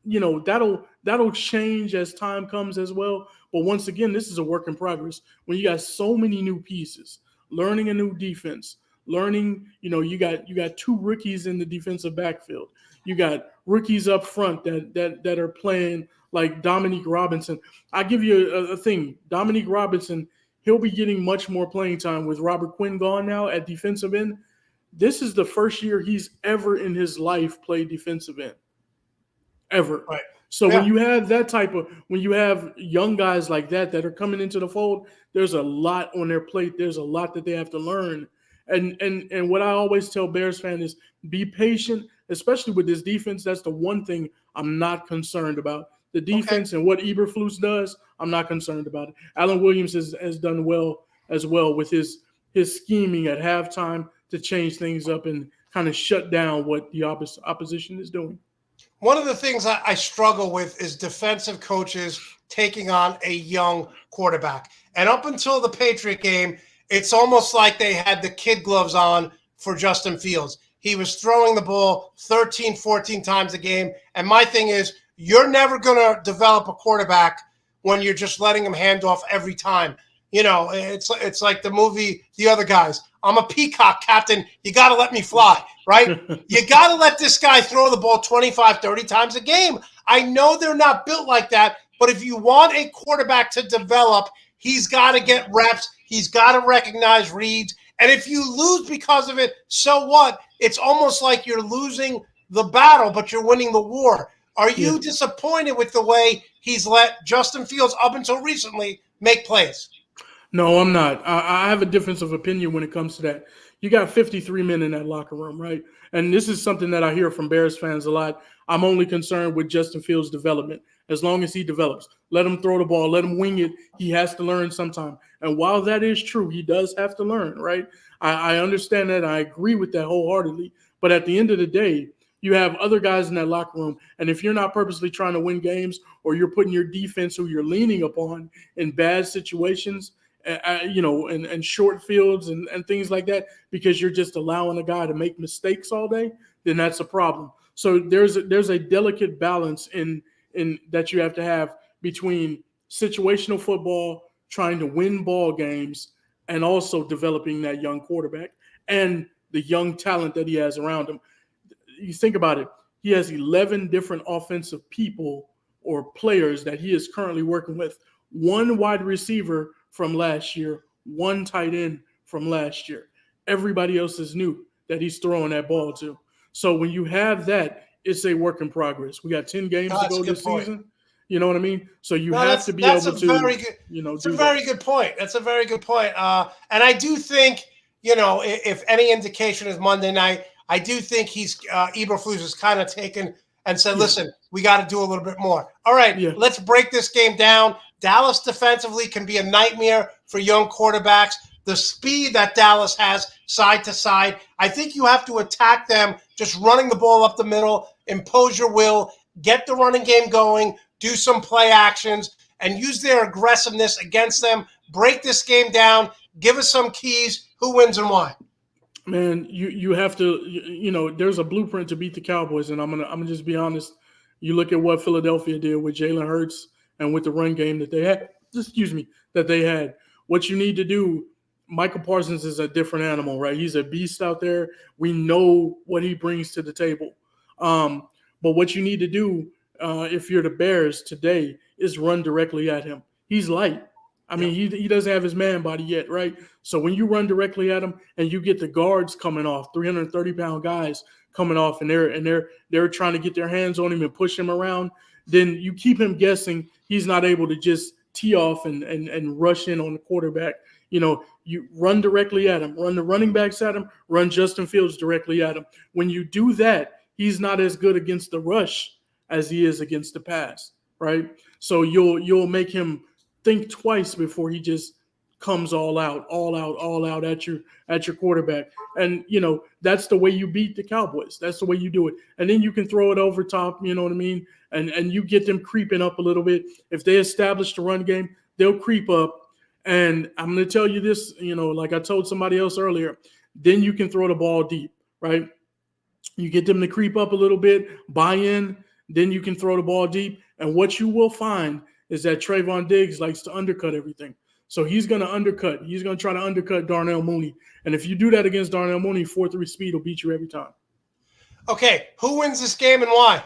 that'll change as time comes as well. But once again, this is a work in progress. When you got so many new pieces, learning a new defense, you got 2 rookies in the defensive backfield. You got rookies up front that are playing like Dominique Robinson. I give you a thing. Dominique Robinson, he'll be getting much more playing time with Robert Quinn gone now at defensive end. This is the first year he's ever in his life played defensive end. Ever. Right. So when you have when you have young guys like that are coming into the fold, there's a lot on their plate. There's a lot that they have to learn. And what I always tell Bears fans is be patient, especially with this defense. That's the one thing I'm not concerned about. The defense and what Eberflus does, I'm not concerned about it. Alan Williams has done well as well with his scheming at halftime to change things up and kind of shut down what the opposition is doing. One of the things I struggle with is defensive coaches taking on a young quarterback. And up until the Patriot game, it's almost like they had the kid gloves on for Justin Fields. He was throwing the ball 13, 14 times a game. And my thing is, you're never going to develop a quarterback when you're just letting him hand off every time. You know, it's like the movie The Other Guys. I'm a peacock, Captain. You got to let me fly, right? You got to let this guy throw the ball 25, 30 times a game. I know they're not built like that, but if you want a quarterback to develop, he's got to get reps. He's got to recognize reads. And if you lose because of it, so what? It's almost like you're losing the battle, but you're winning the war. Are you disappointed with the way he's let Justin Fields, up until recently, make plays? No, I'm not. I have a difference of opinion when it comes to that. You got 53 men in that locker room, right? And this is something that I hear from Bears fans a lot. I'm only concerned with Justin Fields' development. As long as he develops, let him throw the ball, let him wing it. He has to learn sometime. And while that is true, he does have to learn, right? I understand that. I agree with that wholeheartedly. But at the end of the day, you have other guys in that locker room. And if you're not purposely trying to win games, or you're putting your defense who you're leaning upon in bad situations, and short fields and things like that, because you're just allowing a guy to make mistakes all day, then that's a problem. So there's a delicate balance in that you have to have between situational football, trying to win ball games, and also developing that young quarterback and the young talent that he has around him. You think about it, he has 11 different offensive people or players that he is currently working with. One wide receiver from last year, one tight end from last year. Everybody else is new that he's throwing that ball to. So when you have that, it's a work in progress. We got 10 games to go this season. You know what I mean? So you have to be able to, That's a very good point. That's a very good point. And I do think, if any indication is Monday night, I do think Eberflus has kind of taken and said, listen, we got to do a little bit more. All right, let's break this game down. Dallas defensively can be a nightmare for young quarterbacks. The speed that Dallas has side to side, I think you have to attack them just running the ball up the middle, impose your will, get the running game going, do some play actions, and use their aggressiveness against them. Break this game down. Give us some keys. Who wins and why? Man, you have to, there's a blueprint to beat the Cowboys, and I'm gonna just be honest. You look at what Philadelphia did with Jalen Hurts and with the run game that they had. What you need to do, Michael Parsons is a different animal, right? He's a beast out there. We know what he brings to the table. But what you need to do, if you're the Bears today, is run directly at him. He's light. I mean, he doesn't have his man body yet, right? So when you run directly at him and you get the guards coming off, 330-pound guys coming off, and they're trying to get their hands on him and push him around, then you keep him guessing. He's not able to just tee off and rush in on the quarterback. You run directly at him, run the running backs at him, run Justin Fields directly at him. When you do that, he's not as good against the rush as he is against the pass, right? So you'll make him think twice before he just comes all out at your quarterback. And that's the way you beat the Cowboys. That's the way you do it. And then you can throw it over top, you know what I mean? And you get them creeping up a little bit. If they establish the run game, they'll creep up. And I'm going to tell you this, like I told somebody else earlier, then you can throw the ball deep, right? You get them to creep up a little bit, buy in, then you can throw the ball deep. And what you will find is that Trayvon Diggs likes to undercut everything. So he's going to undercut. He's going to try to undercut Darnell Mooney. And if you do that against Darnell Mooney, 4-3 speed will beat you every time. Okay, who wins this game and why?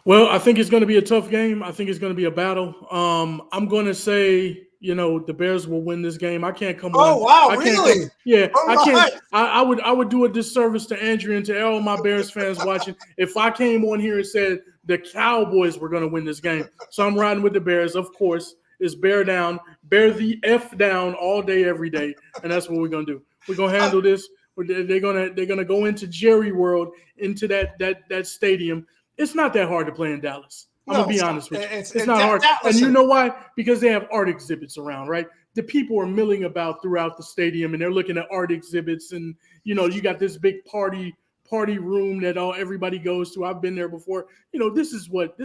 Well, I think it's going to be a tough game. I think it's going to be a battle. I'm going to say, the Bears will win this game. I can't come on. Oh, wow, really? I can't. I would do a disservice to Andrew and to all my Bears fans watching if I came on here and said the Cowboys were going to win this game. So I'm riding with the Bears, of course. It's bear down, bear the F down all day, every day. And that's what we're going to do. We're going to handle this. They're gonna go into Jerry World, into that stadium. It's not that hard to play in Dallas. I'm going to be honest with you. It's not hard. And you know why? Because they have art exhibits around, right? The people are milling about throughout the stadium, and they're looking at art exhibits. And, you got this big party room that everybody goes to. I've been there before. This is what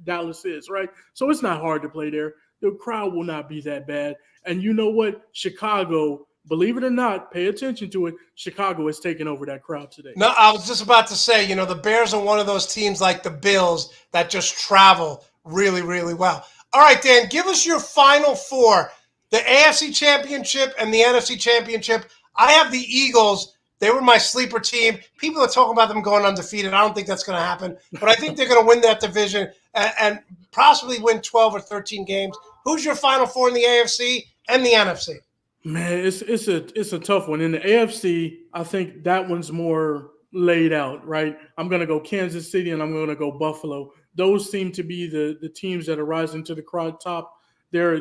Dallas is, right? So it's not hard to play there. The crowd will not be that bad. And you know what? Chicago, believe it or not, pay attention to it. Chicago has taken over that crowd today. No, I was just about to say, the Bears are one of those teams like the Bills that just travel really, really well. All right, Dan, give us your final four. The AFC Championship and the NFC Championship. I have the Eagles. They were my sleeper team. People are talking about them going undefeated. I don't think that's going to happen. But I think they're going to win that division and possibly win 12 or 13 games. Who's your final four in the AFC and the NFC? Man, it's a tough one. In the AFC, I think that one's more laid out, right? I'm going to go Kansas City and I'm going to go Buffalo. Those seem to be the teams that are rising to the top. They're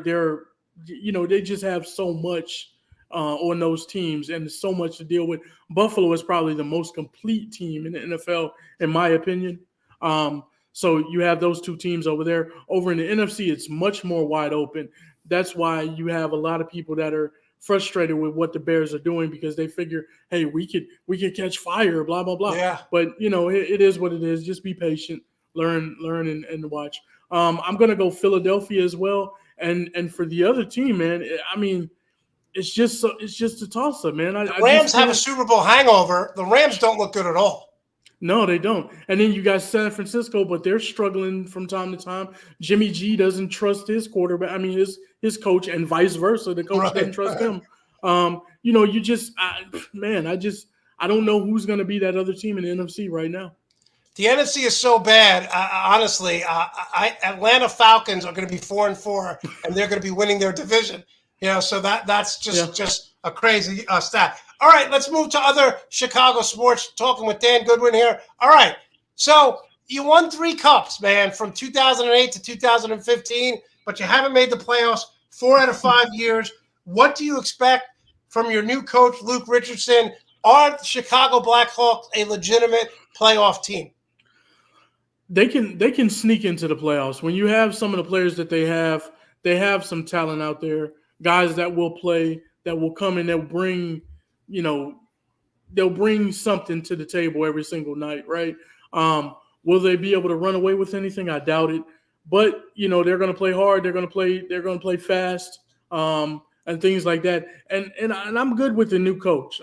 they just have so much on those teams and so much to deal with. Buffalo is probably the most complete team in the NFL, in my opinion. So you have those two teams over there. Over in the NFC, it's much more wide open. That's why you have a lot of people that are frustrated with what the Bears are doing because they figure, hey, we could catch fire, blah, blah, blah. Yeah. But, it is what it is. Just be patient, learn and watch. I'm going to go Philadelphia as well. And for the other team, man, I mean, it's just a toss-up, man. The Rams have a Super Bowl hangover. The Rams don't look good at all. No, they don't. And then you got San Francisco, but they're struggling from time to time. Jimmy G doesn't trust his quarterback. I mean, his coach, and vice versa. The coach doesn't trust him. I don't know who's going to be that other team in the NFC right now. The NFC is so bad. Honestly, Atlanta Falcons are going to be 4-4, and they're going to be winning their division. So that's just a crazy stat. All right, let's move to other Chicago sports. Talking with Dan Goodwin here. All right, so you won 3 cups, man, from 2008 to 2015, but you haven't made the playoffs 4 out of 5 years. What do you expect from your new coach, Luke Richardson? Are the Chicago Blackhawks a legitimate playoff team? They can sneak into the playoffs. When you have some of the players that they have some talent out there, guys that will play, that will come and they'll bring something to the table every single night, right? Will they be able to run away with anything? I doubt it. But they're going to play hard. They're going to play fast, and things like that. And I'm good with the new coach.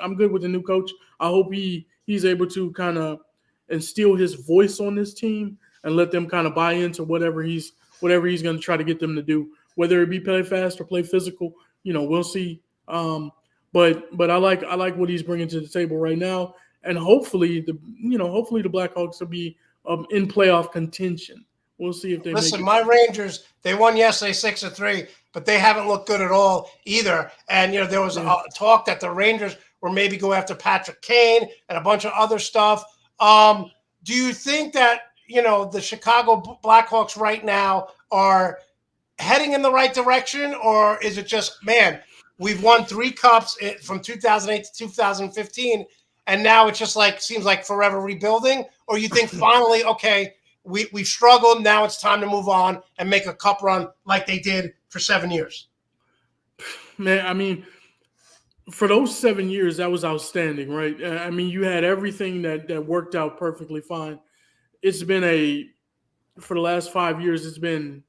I hope he's able to kind of instill his voice on this team and let them kind of buy into whatever he's going to try to get them to do, whether it be play fast or play physical. We'll see. But I like what he's bringing to the table right now, and hopefully the Blackhawks will be in playoff contention. We'll see if they listen. Make it. My Rangers, they won yesterday 6-3, but they haven't looked good at all either. And there was talk that the Rangers were maybe go after Patrick Kane and a bunch of other stuff. Do you think that the Chicago Blackhawks right now are heading in the right direction, or is it just, man, we've won 3 cups from 2008 to 2015, and now it's just seems like forever rebuilding? Or you think finally, okay, we've struggled, now it's time to move on and make a cup run like they did for 7 years? Man, I mean, for those 7 years, that was outstanding, right? I mean, you had everything that worked out perfectly fine. It's been for the last 5 years, it's been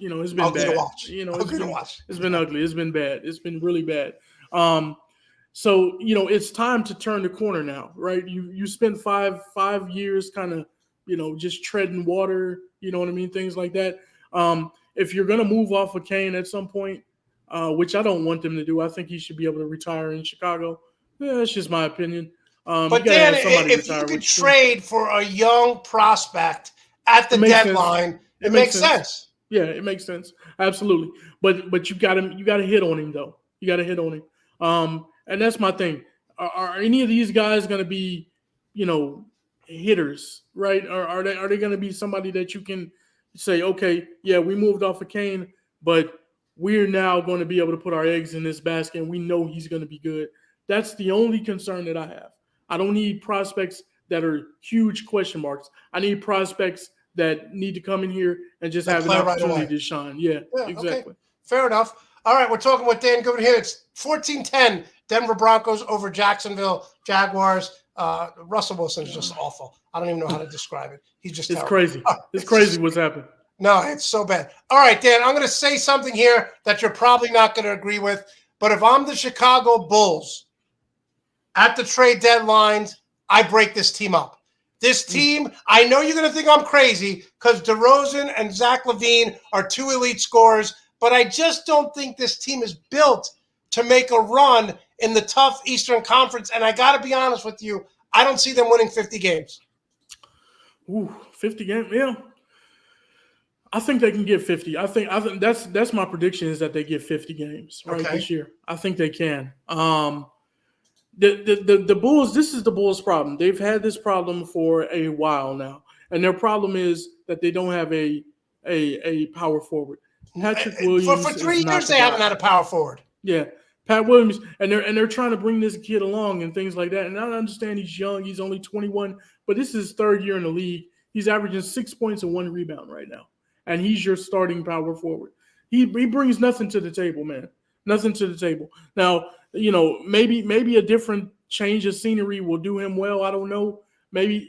it's been ugly bad. To watch. It's been ugly. It's been bad. It's been really bad. So it's time to turn the corner now, right? You spent five years kind of just treading water. You know what I mean? Things like that. If you're gonna move off of Kane at some point, which I don't want them to do, I think he should be able to retire in Chicago. Yeah, that's just my opinion. But Dan, if you could trade for a young prospect at the deadline, it makes sense. Yeah, it makes sense. Absolutely. But you got to hit on him though. You got to hit on him. And that's my thing. Are any of these guys going to be, hitters, right? Or are they going to be somebody that you can say, okay, yeah, we moved off of Kane, but we're now going to be able to put our eggs in this basket and we know he's going to be good. That's the only concern that I have. I don't need prospects that are huge question marks. I need prospects that need to come in here and just have an opportunity to shine. Yeah, exactly. Okay. Fair enough. All right, we're talking with Dan Goodwin here. It's 14-10, Denver Broncos over Jacksonville Jaguars. Russell Wilson is just awful. I don't even know how to describe it. He's just terrible. Crazy. It's crazy what's happened. No, it's so bad. All right, Dan, I'm going to say something here that you're probably not going to agree with, but if I'm the Chicago Bulls at the trade deadlines, I break this team up. This team, I know you're going to think I'm crazy because DeRozan and Zach LaVine are two elite scorers, but I just don't think this team is built to make a run in the tough Eastern Conference. And I got to be honest with you, I don't see them winning 50 games. Ooh, 50 games, yeah. I think they can get 50. I think that's my prediction is that they get 50 games this year. I think they can. The Bulls, this is the Bulls' problem. They've had this problem for a while now. And their problem is that they don't have a power forward. Patrick Williams. For 3 years they haven't had a power forward. Yeah. Pat Williams, and they're trying to bring this kid along and things like that. And I understand he's young, he's only 21, but this is his third year in the league. He's averaging 6 points and 1 rebound right now. And he's your starting power forward. He brings nothing to the table, man. Nothing to the table. Now, maybe a different change of scenery will do him well. I don't know. Maybe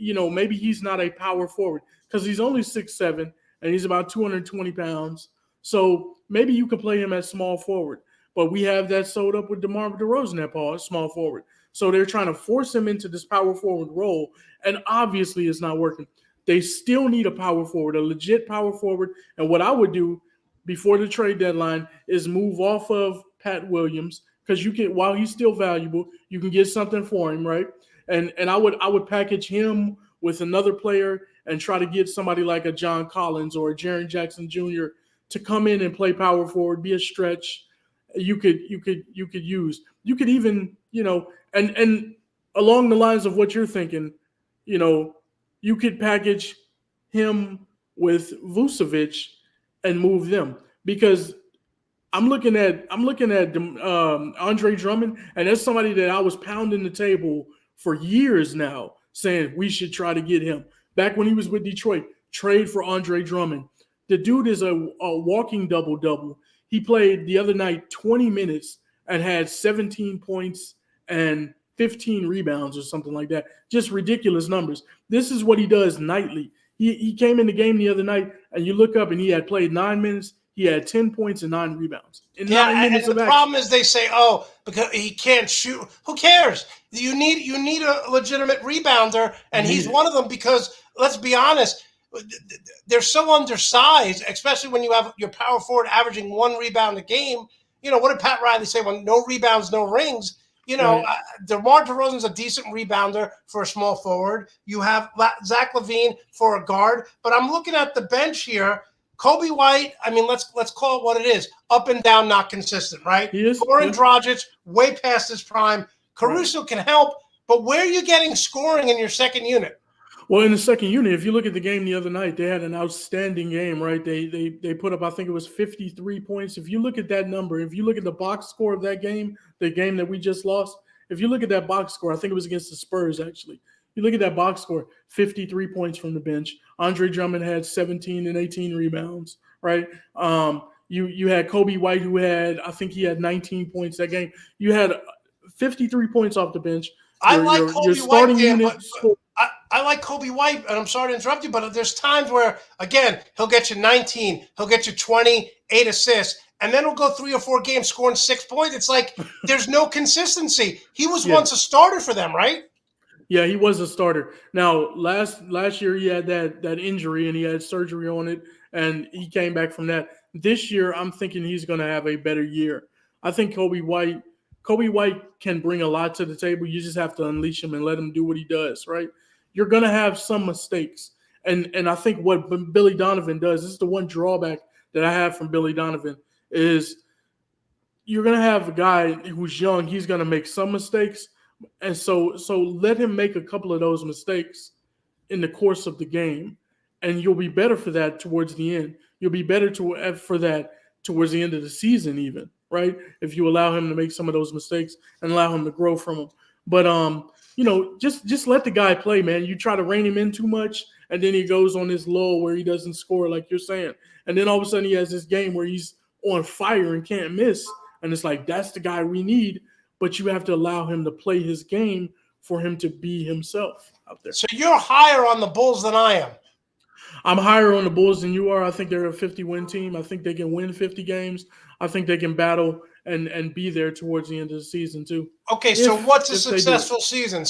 he's not a power forward because he's only 6'7" and he's about 220 pounds. So maybe you could play him at small forward. But we have that sewed up with DeMar DeRozan at small forward. So they're trying to force him into this power forward role, and obviously it's not working. They still need a power forward, a legit power forward. And what I would do before the trade deadline is move off of Pat Williams because you can, while he's still valuable, you can get something for him, right? And I would package him with another player and try to get somebody like a John Collins or a Jaren Jackson Jr. to come in and play power forward, be a stretch. You could use. You could even, and along the lines of what you're thinking, you could package him with Vucevic and move them because I'm looking at Andre Drummond, and that's somebody that I was pounding the table for years now, saying we should try to get him. Back when he was with Detroit, trade for Andre Drummond. The dude is a walking double-double. He played the other night 20 minutes and had 17 points and 15 rebounds or something like that. Just ridiculous numbers. This is what he does nightly. He came in the game the other night, and you look up, and he had played 9 minutes. He had 10 points and 9 rebounds in 9 minutes of action. The problem is they say, because he can't shoot. Who cares? You need a legitimate rebounder, and he's one of them because, let's be honest, they're so undersized, especially when you have your power forward averaging 1 rebound a game. What did Pat Riley say? When no rebounds, no rings. DeMar DeRozan's a decent rebounder for a small forward. You have Zach LaVine for a guard. But I'm looking at the bench here. Kobe White, let's call it what it is. Up and down, not consistent, right? He is. Goran Dragic, way past his prime. Caruso can help, but where are you getting scoring in your second unit? Well, in the second unit, if you look at the game the other night, they had an outstanding game, right? They put up, I think it was 53 points. If you look at that number, if you look at the box score of that game, the game that we just lost, if you look at that box score, I think it was against the Spurs, actually. You look at that box score, 53 points from the bench. Andre Drummond had 17 and 18 rebounds, right? You had Kobe White, who had, I think he had 19 points that game. You had 53 points off the bench. I like Kobe White, I like Kobe White, and I'm sorry to interrupt you, but there's times where, again, he'll get you 19, he'll get you 20, 8 assists, and then he'll go 3 or 4 games scoring 6 points. It's like there's no consistency. He was once a starter for them, right? Yeah, he was a starter. Now, last year he had that injury, and he had surgery on it, and he came back from that. This year, I'm thinking he's going to have a better year. I think Kobe White can bring a lot to the table. You just have to unleash him and let him do what he does, right? You're going to have some mistakes. And I think what Billy Donovan does, this is the one drawback that I have from Billy Donovan, is you're going to have a guy who's young. He's going to make some mistakes. And so let him make a couple of those mistakes in the course of the game, and you'll be better for that towards the end. You'll be better for that towards the end of the season even, right? If you allow him to make some of those mistakes and allow him to grow from them. But, just let the guy play, man. You try to rein him in too much, and then he goes on this lull where he doesn't score like you're saying. And then all of a sudden he has this game where he's on fire and can't miss. And it's like, that's the guy we need. But you have to allow him to play his game for him to be himself out there. So you're higher on the Bulls than I am. I'm higher on the Bulls than you are. I think they're a 50-win team. I think they can win 50 games. I think they can battle and be there towards the end of the season too. Okay, so what's a successful season?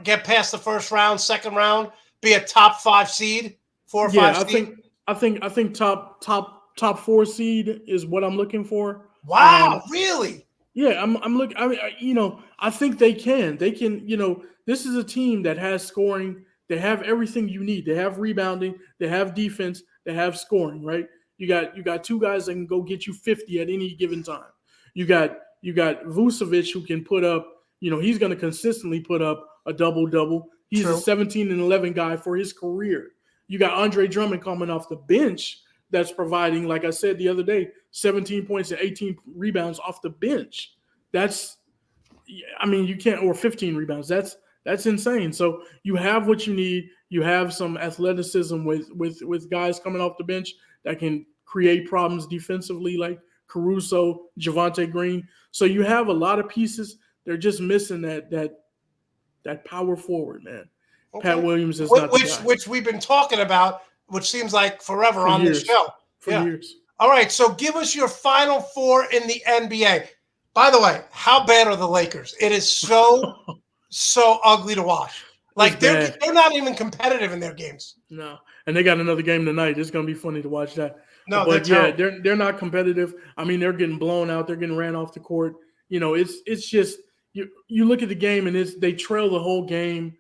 Get past the first round, second round, be a top 5 seed, 4 or 5 seed? I think top 4 seed is what I'm looking for. Wow, really? Yeah, I'm looking. I mean, I think they can. They can. This is a team that has scoring. They have everything you need. They have rebounding. They have defense. They have scoring. Right. You got 2 guys that can go get you 50 at any given time. You got Vucevic, who can put up. He's going to consistently put up a double-double. He's True. a 17 and 11 guy for his career. You got Andre Drummond coming off the bench that's providing, like I said the other day, 17 points and 18 rebounds off the bench. You can't, or 15 rebounds. That's insane. So you have what you need. You have some athleticism with guys coming off the bench that can create problems defensively, like Caruso, Javonte Green. So you have a lot of pieces. They're just missing that power forward, man. Okay. Pat Williams is not the guy. Which we've been talking about, which seems like forever on this show. For years. All right, so give us your final 4 in the NBA. By the way, how bad are the Lakers? It is so ugly to watch. Like they're not even competitive in their games. No, and they got another game tonight. It's going to be funny to watch that. No, but they're not competitive. I mean, they're getting blown out. They're getting ran off the court. It's just you look at the game and they trail the whole game.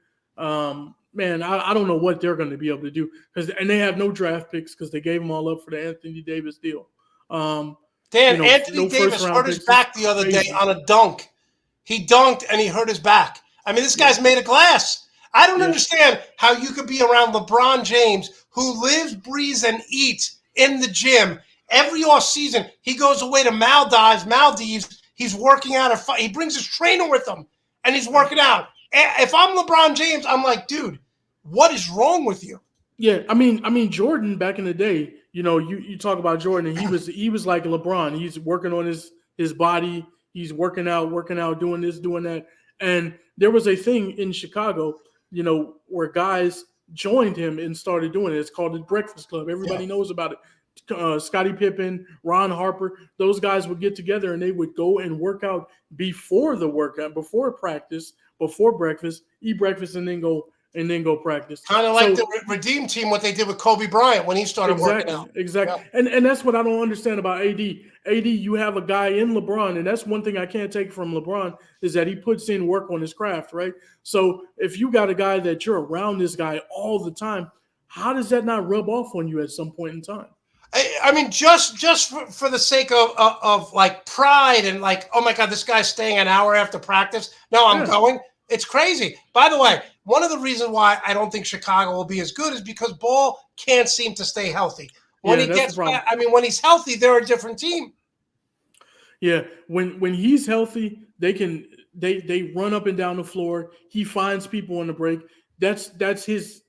Man, I don't know what they're going to be able to do and they have no draft picks because they gave them all up for the Anthony Davis deal. Dan, Anthony Davis hurt his back the other day on a dunk. He dunked and he hurt his back. I mean, this guy's made of glass. I don't understand how you could be around LeBron James, who lives, breathes, and eats in the gym. Every off season, he goes away to Maldives. He's working out. He brings his trainer with him, and he's working out. If I'm LeBron James, I'm like, dude, what is wrong with you? Yeah, I mean, Jordan back in the day, you talk about Jordan, and he was like LeBron. He's working on his body. He's working out, doing this, doing that. And there was a thing in Chicago, where guys joined him and started doing it. It's called the Breakfast Club. Everybody knows about it. Scottie Pippen, Ron Harper, those guys would get together and they would go and work out before the workout, before practice, before breakfast, eat breakfast, and then go practice. Kind of like the Redeem Team, what they did with Kobe Bryant when he started working out. Exactly. Yeah. And that's what I don't understand about AD. AD, you have a guy in LeBron, and that's one thing I can't take from LeBron is that he puts in work on his craft, right? So if you got a guy that you're around this guy all the time, how does that not rub off on you at some point in time? I mean, just for the sake of like pride and like, oh my God, this guy's staying an hour after practice. No, I'm going. It's crazy. By the way, one of the reasons why I don't think Chicago will be as good is because Ball can't seem to stay healthy. When he gets back, when he's healthy, they're a different team. Yeah, when he's healthy, they run up and down the floor. He finds people on the break. That's his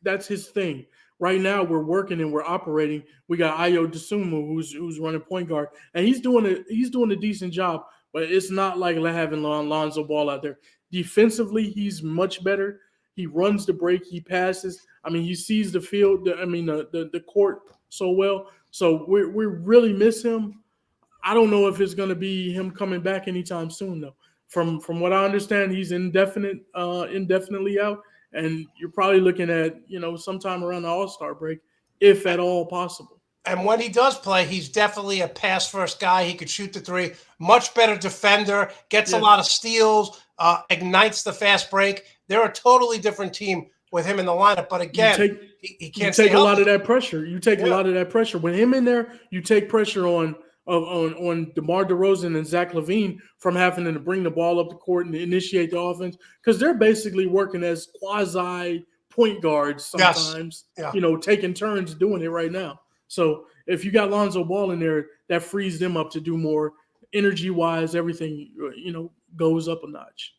thing. Right now, we're working and we're operating. We got Ayo Dosunmu, who's running point guard, and he's doing a decent job. But it's not like having Lonzo Ball out there. Defensively, he's much better. He runs the break. He passes. I mean, he sees the field. The court so well. So we really miss him. I don't know if it's going to be him coming back anytime soon, though. From what I understand, he's indefinitely out. And you're probably looking at, sometime around the All-Star break, if at all possible. And when he does play, he's definitely a pass-first guy. He could shoot the three. Much better defender. Gets a lot of steals. Ignites the fast break. They're a totally different team with him in the lineup. But again, he can't take a lot of that pressure. You take a lot of that pressure. With him in there, you take pressure on DeMar DeRozan and Zach LaVine from having to bring the ball up the court and initiate the offense, because they're basically working as quasi point guards sometimes, taking turns doing it right now. So if you got Lonzo Ball in there, that frees them up to do more energy-wise. Everything, goes up a notch.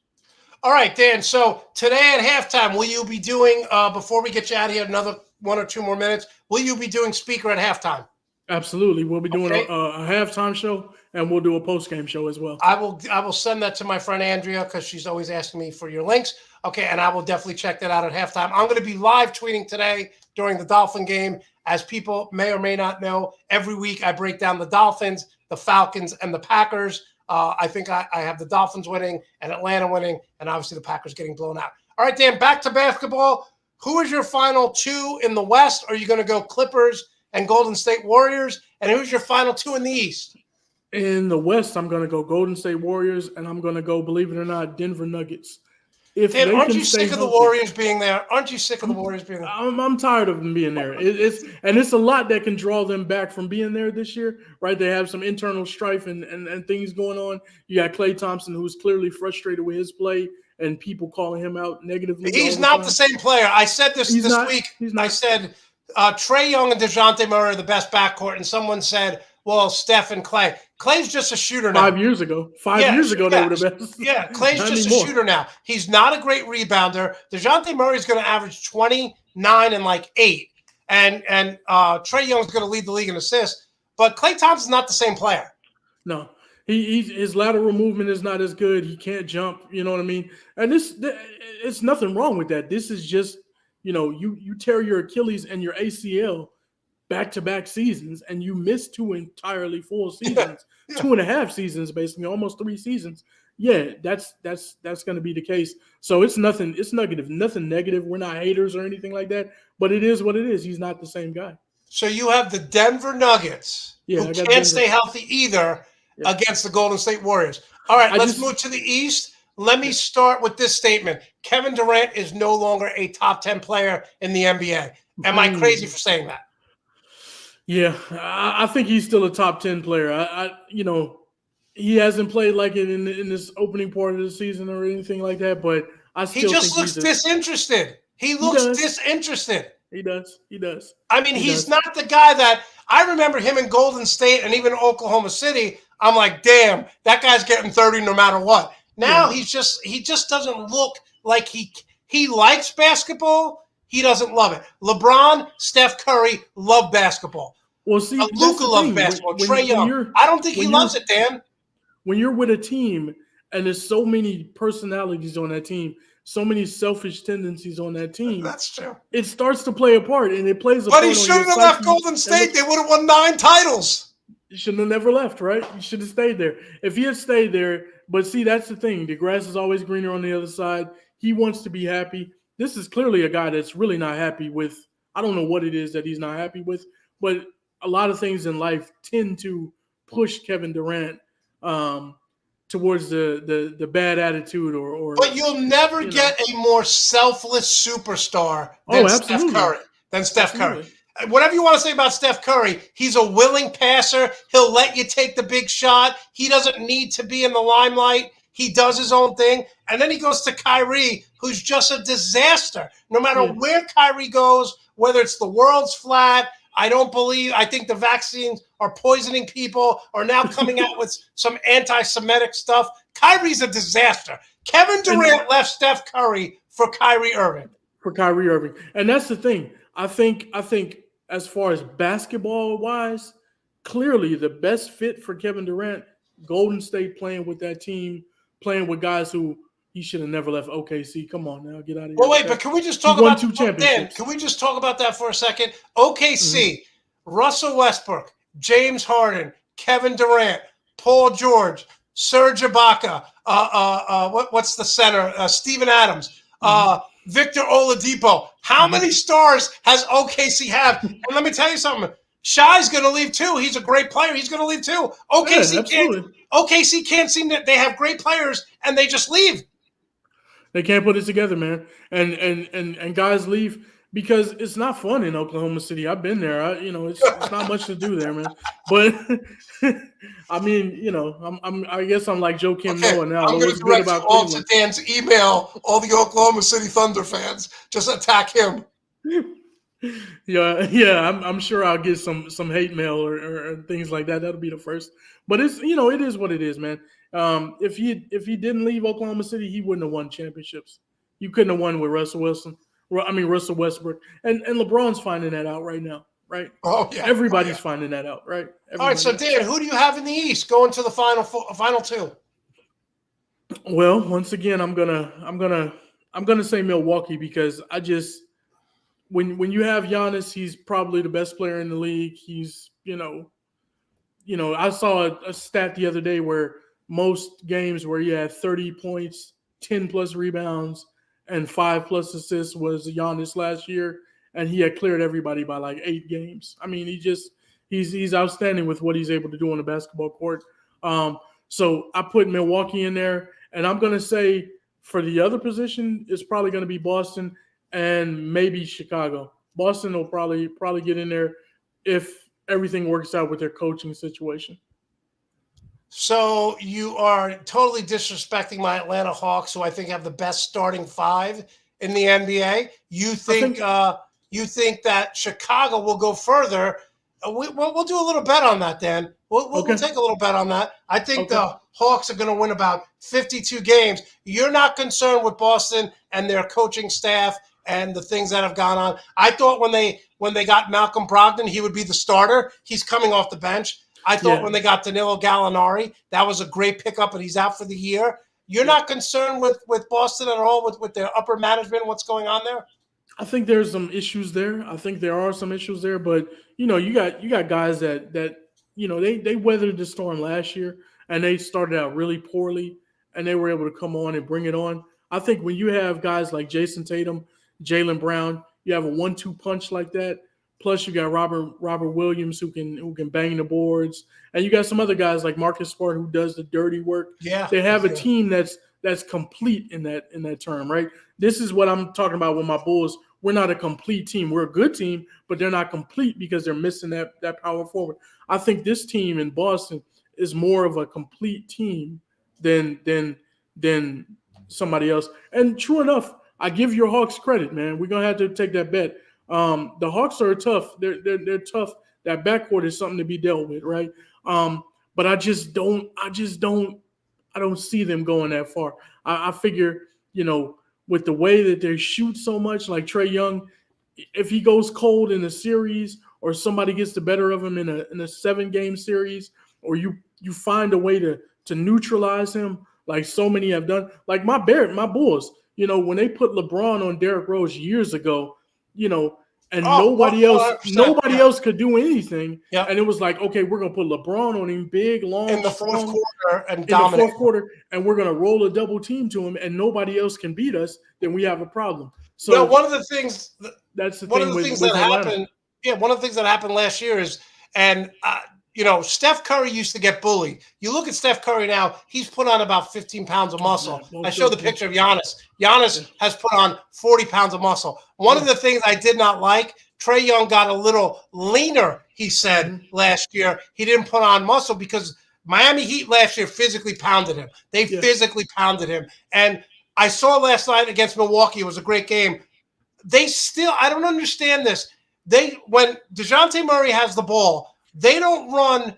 All right, Dan. So today at halftime, will you be doing, before we get you out of here, another 1 or 2 more minutes, will you be doing speaker at halftime? Absolutely. We'll be doing a halftime show, and we'll do a post-game show as well. I will send that to my friend Andrea because she's always asking me for your links. Okay, and I will definitely check that out at halftime. I'm going to be live tweeting today during the Dolphin game. As people may or may not know, every week I break down the Dolphins, the Falcons, and the Packers. I think I have the Dolphins winning and Atlanta winning, and obviously the Packers getting blown out. All right, Dan, back to basketball. Who is your final two in the West? Are you going to go Clippers and Golden State Warriors? And who's your final two in the East? In the West, I'm going to go Golden State Warriors, and I'm going to go, believe it or not, Denver Nuggets. If Dan, they aren't can you stay sick of the healthy, Warriors being there? Aren't you sick of the Warriors being there? I'm tired of them being there. It's a lot that can draw them back from being there this year, right? They have some internal strife and things going on. You got Klay Thompson, who's clearly frustrated with his play, and people calling him out negatively. He's not the same player. I said this week. He's not. I said Trae Young and DeJounte Murray are the best backcourt, and someone said, well, Steph and Klay. Klay's just a shooter now. 5 years ago. Five years ago, they were the best. Yeah, Klay's just a shooter now. He's not a great rebounder. DeJounte Murray's going to average 29 and like 8. And Trae Young's going to lead the league in assists. But Klay Thompson's not the same player. No. His lateral movement is not as good. He can't jump. You know what I mean? And it's nothing wrong with that. This is just, you tear your Achilles and your ACL back-to-back seasons, and you miss 2 entirely full seasons, 2.5 seasons, basically, almost 3 seasons. Yeah, that's going to be the case. So it's nothing negative. We're not haters or anything like that, but it is what it is. He's not the same guy. So you have the Denver Nuggets, who can't stay healthy either, against the Golden State Warriors. All right, let's move to the East. Let me start with this statement. Kevin Durant is no longer a top 10 player in the NBA. Am I crazy for saying that? Yeah, I think he's still a top 10 player. He hasn't played like it in this opening part of the season or anything like that, but I still think he just looks disinterested. He looks disinterested. He does. I mean, he's not the guy that I remember him in Golden State and even Oklahoma City. I'm like, damn, that guy's getting 30 no matter what. Now he just doesn't look like he likes basketball. He doesn't love it. LeBron, Steph Curry love basketball. Well, see, Luka loves basketball. Trae Young, I don't think he loves it, Dan. When you're with a team and there's so many personalities on that team, so many selfish tendencies on that team. That's true. It starts to play a part, and it plays a part. But he shouldn't have left Golden State. They would have won 9 titles. You shouldn't have never left, right? You should have stayed there. If he had stayed there, but see, that's the thing. The grass is always greener on the other side. He wants to be happy. This is clearly a guy that's really not happy with. I don't know what it is that he's not happy with, but a lot of things in life tend to push Kevin Durant towards the bad attitude or. But you'll never get a more selfless superstar than Steph Curry. Whatever you want to say about Steph Curry, he's a willing passer. He'll let you take the big shot. He doesn't need to be in the limelight. He does his own thing. And then he goes to Kyrie, who's just a disaster. No matter where Kyrie goes, whether it's the world's flat, I think the vaccines are poisoning people, or now coming out with some anti-Semitic stuff. Kyrie's a disaster. Kevin Durant left Steph Curry for Kyrie Irving. And that's the thing. I think as far as basketball-wise, clearly the best fit for Kevin Durant, Golden State, playing with that team, playing with guys who he should have never left OKC. Come on now, get out of here. Well, wait, but can we just talk about 2 championships? Can we just talk about that for a second? OKC, Russell Westbrook, James Harden, Kevin Durant, Paul George, Serge Ibaka, what's the center? Steven Adams, Victor Oladipo. How many stars has OKC have? And let me tell you something. Shai's going to leave too. He's a great player. He's going to leave too. OKC can't seem that they have great players and they just leave. They can't put it together, man. And guys leave because it's not fun in Oklahoma City. I've been there. It's not much to do there, man. But I mean, I guess I'm like Joe Kim Noah now. I'm going to direct all to Dan's email. All the Oklahoma City Thunder fans, just attack him. Yeah. I'm sure I'll get some hate mail or things like that. That'll be the first. But it is what it is, man. If he didn't leave Oklahoma City, he wouldn't have won championships. You couldn't have won with Russell Westbrook, and LeBron's finding that out right now, right? Oh yeah, everybody's finding that out, right? All right, so Dan, who do you have in the East going to the final 2? Well, once again, I'm gonna say Milwaukee because I just. When you have Giannis, he's probably the best player in the league. He's, I saw a stat the other day where most games where you had 30 points, 10 plus rebounds, and 5+ assists was Giannis last year, and he had cleared everybody by like 8 games. I mean, he's outstanding with what he's able to do on the basketball court. So I put Milwaukee in there, and I'm going to say for the other position, it's probably going to be Boston and maybe Chicago. Boston will probably get in there if everything works out with their coaching situation. So you are totally disrespecting my Atlanta Hawks, who I think have the best starting 5 in the NBA. You think that Chicago will go further? We'll do a little bet on that, Dan. We'll take a little bet on that. I think the Hawks are going to win about 52 games. You're not concerned with Boston and their coaching staff and the things that have gone on. I thought when they got Malcolm Brogdon, he would be the starter. He's coming off the bench. I thought when they got Danilo Gallinari, that was a great pickup, and he's out for the year. You're not concerned with Boston at all, with their upper management, what's going on there? I think there's some issues there. I think there are some issues there, but you got guys that they weathered the storm last year, and they started out really poorly, and they were able to come on and bring it on. I think when you have guys like Jason Tatum, Jaylen Brown, you have a 1-2 punch like that. Plus, you got Robert Williams who can bang the boards, and you got some other guys like Marcus Smart who does the dirty work. Yeah, they have a team that's complete in that term, right? This is what I'm talking about with my Bulls. We're not a complete team. We're a good team, but they're not complete because they're missing that power forward. I think this team in Boston is more of a complete team than somebody else. And true enough, I give your Hawks credit, man. We're gonna have to take that bet. The Hawks are tough. They're tough. That backcourt is something to be dealt with, right? But I don't see them going that far. I figure, with the way that they shoot so much, like Trae Young, if he goes cold in a series or somebody gets the better of him in a 7-game series, or you find a way to neutralize him, like so many have done, like my Bulls, when they put LeBron on Derrick Rose years ago, and nobody else could do anything. Yep. And it was like, okay, we're gonna put LeBron on him, big, long, in the strong, fourth quarter and in dominate. the fourth quarter, and we're gonna roll a double team to him, and nobody else can beat us. Then we have a problem. So one of the things that happened. Yeah, one of the things that happened last year is, Steph Curry used to get bullied. You look at Steph Curry now; he's put on about 15 pounds of muscle. I showed the picture of Giannis. Giannis has put on 40 pounds of muscle. One of the things I did not like, Trae Young got a little leaner, he said, last year. He didn't put on muscle because Miami Heat last year physically pounded him. They physically pounded him. And I saw last night against Milwaukee, it was a great game. I don't understand this. When DeJounte Murray has the ball, they don't run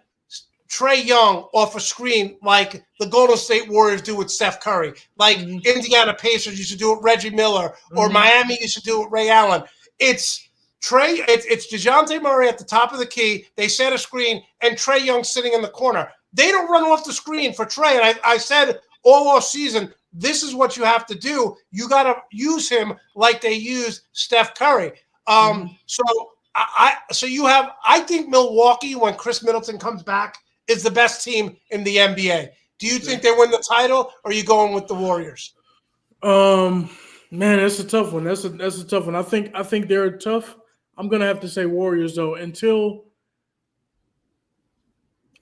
Trae Young off a screen like the Golden State Warriors do with Steph Curry, like Indiana Pacers used to do with Reggie Miller, or Miami used to do with Ray Allen. It's DeJounte Murray at the top of the key. They set a screen, and Trae Young sitting in the corner. They don't run off the screen for Trae. And I said all off season, this is what you have to do. You got to use him like they use Steph Curry. I think Milwaukee, when Chris Middleton comes back, is the best team in the NBA. Do you think they win the title, or are you going with the Warriors? Man, that's a tough one. That's a tough one. I think they're tough. I'm gonna have to say Warriors though. Until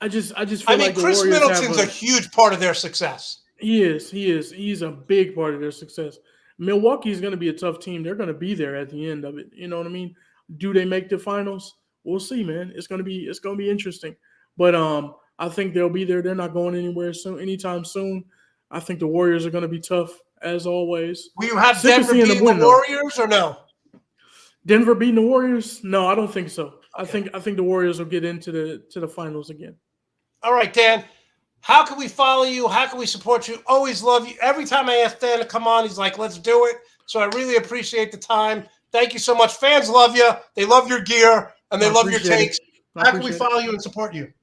I just feel like Chris Middleton's a huge part of their success. He is. He's a big part of their success. Milwaukee is going to be a tough team. They're going to be there at the end of it. You know what I mean? Do they make the finals? We'll see, man. It's going to be interesting. But I think they'll be there. They're not going anywhere anytime soon. I think the Warriors are going to be tough as always. Will you have Denver beating the Warriors or no? Denver beating the Warriors? No, I don't think so. Okay. I think the Warriors will get into the finals again. All right, Dan. How can we follow you? How can we support you? Always love you. Every time I ask Dan to come on, he's like, let's do it. So I really appreciate the time. Thank you so much. Fans love you. They love your gear, and they love your takes. How can we follow you and support you?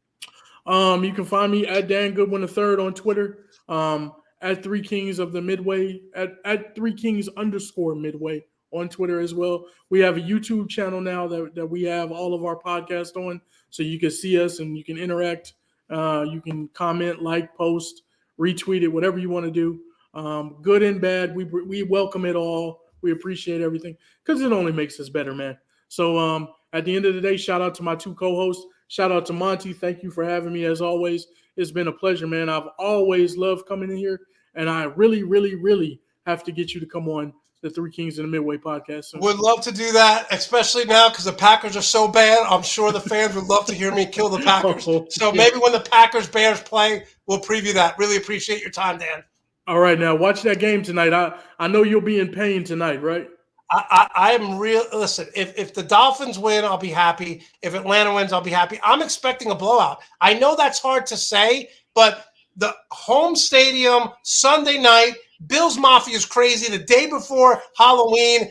You can find me at Dan Goodwin III on Twitter, at 3 Kings of the Midway, at 3 Kings _Midway on Twitter as well. We have a YouTube channel now that we have all of our podcasts on, so you can see us and you can interact. You can comment, like, post, retweet it, whatever you want to do. Good and bad. We welcome it all. We appreciate everything because it only makes us better, man. So at the end of the day, shout out to my two co-hosts. Shout out to Monte. Thank you for having me as always. It's been a pleasure, man. I've always loved coming in here, and I really, really, really have to get you to come on the Three Kings in the Midway podcast soon. Would love to do that, especially now because the Packers are so bad. I'm sure the fans would love to hear me kill the Packers. So maybe when the Packers-Bears play, we'll preview that. Really appreciate your time, Dan. All right, now watch that game tonight. I know you'll be in pain tonight, right? I am real. Listen, if the Dolphins win, I'll be happy. If Atlanta wins, I'll be happy. I'm expecting a blowout. I know that's hard to say, but the home stadium, Sunday night, Bills Mafia is crazy. The day before Halloween,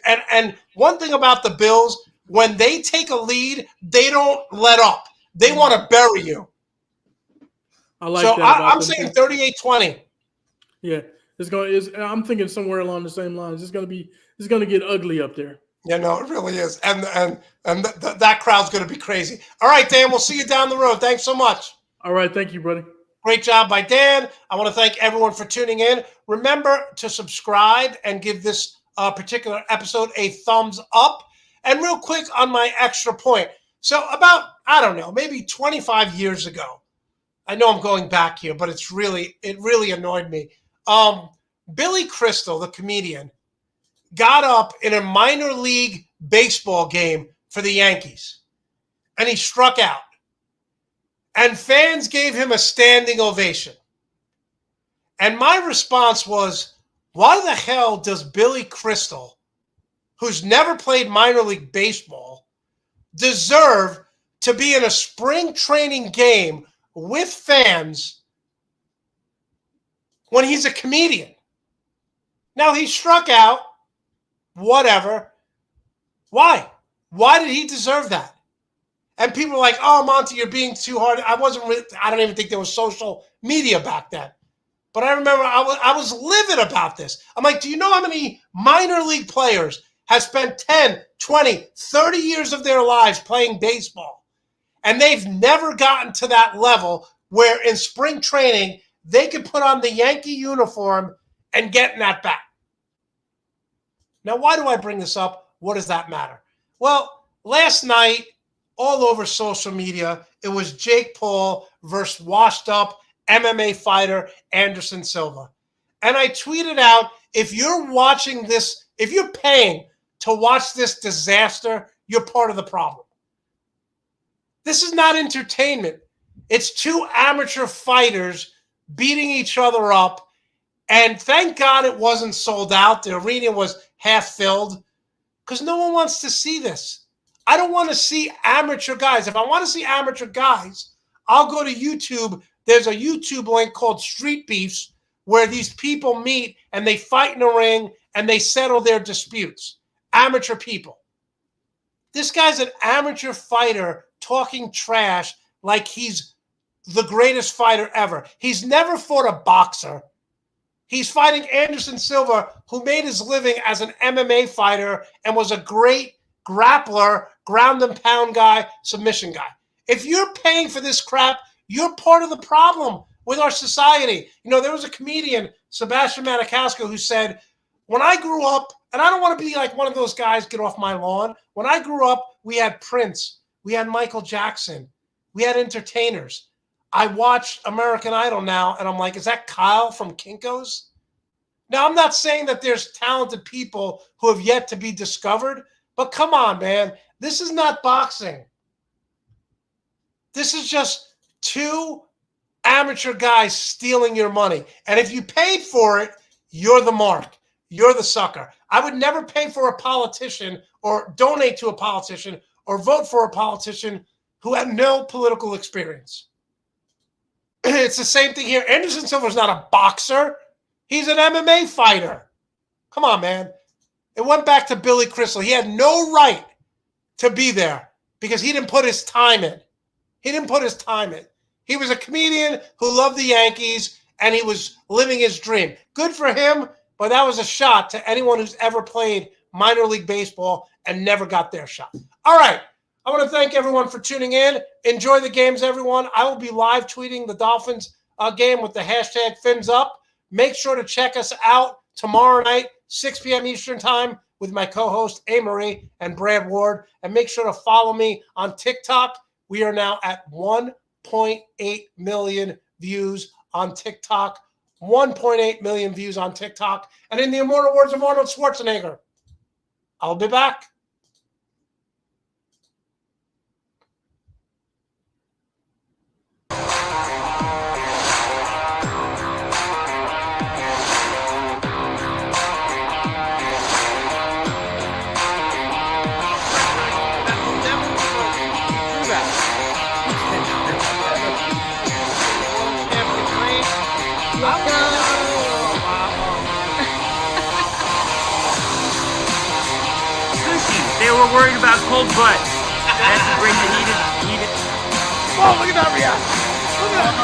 and one thing about the Bills, when they take a lead, they don't let up. They want to bury you. I like so that. I'm saying 38-20. Yeah, I'm thinking somewhere along the same lines. It's gonna get ugly up there. Yeah, no, it really is, and that crowd's gonna be crazy. All right, Dan, we'll see you down the road. Thanks so much. All right, thank you, buddy. Great job by Dan. I want to thank everyone for tuning in. Remember to subscribe and give this particular episode a thumbs up. And real quick on my extra point. So about, I don't know, maybe 25 years ago, I know I'm going back here, but it really annoyed me. Billy Crystal, the comedian, got up in a minor league baseball game for the Yankees, and he struck out. And fans gave him a standing ovation. And my response was, why the hell does Billy Crystal, who's never played minor league baseball, deserve to be in a spring training game with fans when he's a comedian? Now, he struck out. Whatever. Why? Why did he deserve that? And people were like, oh, Monte, you're being too hard. I don't even think there was social media back then. But I remember I was livid about this. I'm like, do you know how many minor league players have spent 10, 20, 30 years of their lives playing baseball? And they've never gotten to that level where in spring training, they could put on the Yankee uniform and get in that bat. Now, why do I bring this up? What does that matter? Well, last night, all over social media, it was Jake Paul versus washed up MMA fighter Anderson Silva. And I tweeted out, if you're watching this, if you're paying to watch this disaster, you're part of the problem. This is not entertainment. It's two amateur fighters beating each other up. And thank God it wasn't sold out. The arena was half filled because no one wants to see this. I don't want to see amateur guys. If I want to see amateur guys, I'll go to YouTube. There's a YouTube link called Street Beefs where these people meet and they fight in a ring and they settle their disputes. Amateur people. This guy's an amateur fighter talking trash like he's the greatest fighter ever. He's never fought a boxer. He's fighting Anderson Silva, who made his living as an MMA fighter and was a great grappler, ground and pound guy, submission guy. If you're paying for this crap, you're part of the problem with our society. You know, there was a comedian, Sebastian Maniscalco, who said, when I grew up, and I don't want to be like one of those guys, get off my lawn. When I grew up, we had Prince, we had Michael Jackson, we had entertainers. I watch American Idol now, and I'm like, is that Kyle from Kinko's? Now, I'm not saying that there's talented people who have yet to be discovered, but come on, man. This is not boxing. This is just two amateur guys stealing your money. And if you paid for it, you're the mark. You're the sucker. I would never pay for a politician or donate to a politician or vote for a politician who had no political experience. It's the same thing here. Anderson Silva's not a boxer. He's an MMA fighter. Come on, man. It went back to Billy Crystal. He had no right to be there because he didn't put his time in. He didn't put his time in. He was a comedian who loved the Yankees, and he was living his dream. Good for him, but that was a shot to anyone who's ever played minor league baseball and never got their shot. All right. I want to thank everyone for tuning in. Enjoy the games, everyone. I will be live tweeting the Dolphins game with the hashtag FinsUp. Make sure to check us out tomorrow night, 6 p.m. Eastern time, with my co-host A-Marie and Brad Ward. And make sure to follow me on TikTok. We are now at 1.8 million views on TikTok. 1.8 million views on TikTok. And in the immortal words of Arnold Schwarzenegger, I'll be back. They were worried about cold butt. That's to bring the heated. Oh, look at that reaction. Look at that.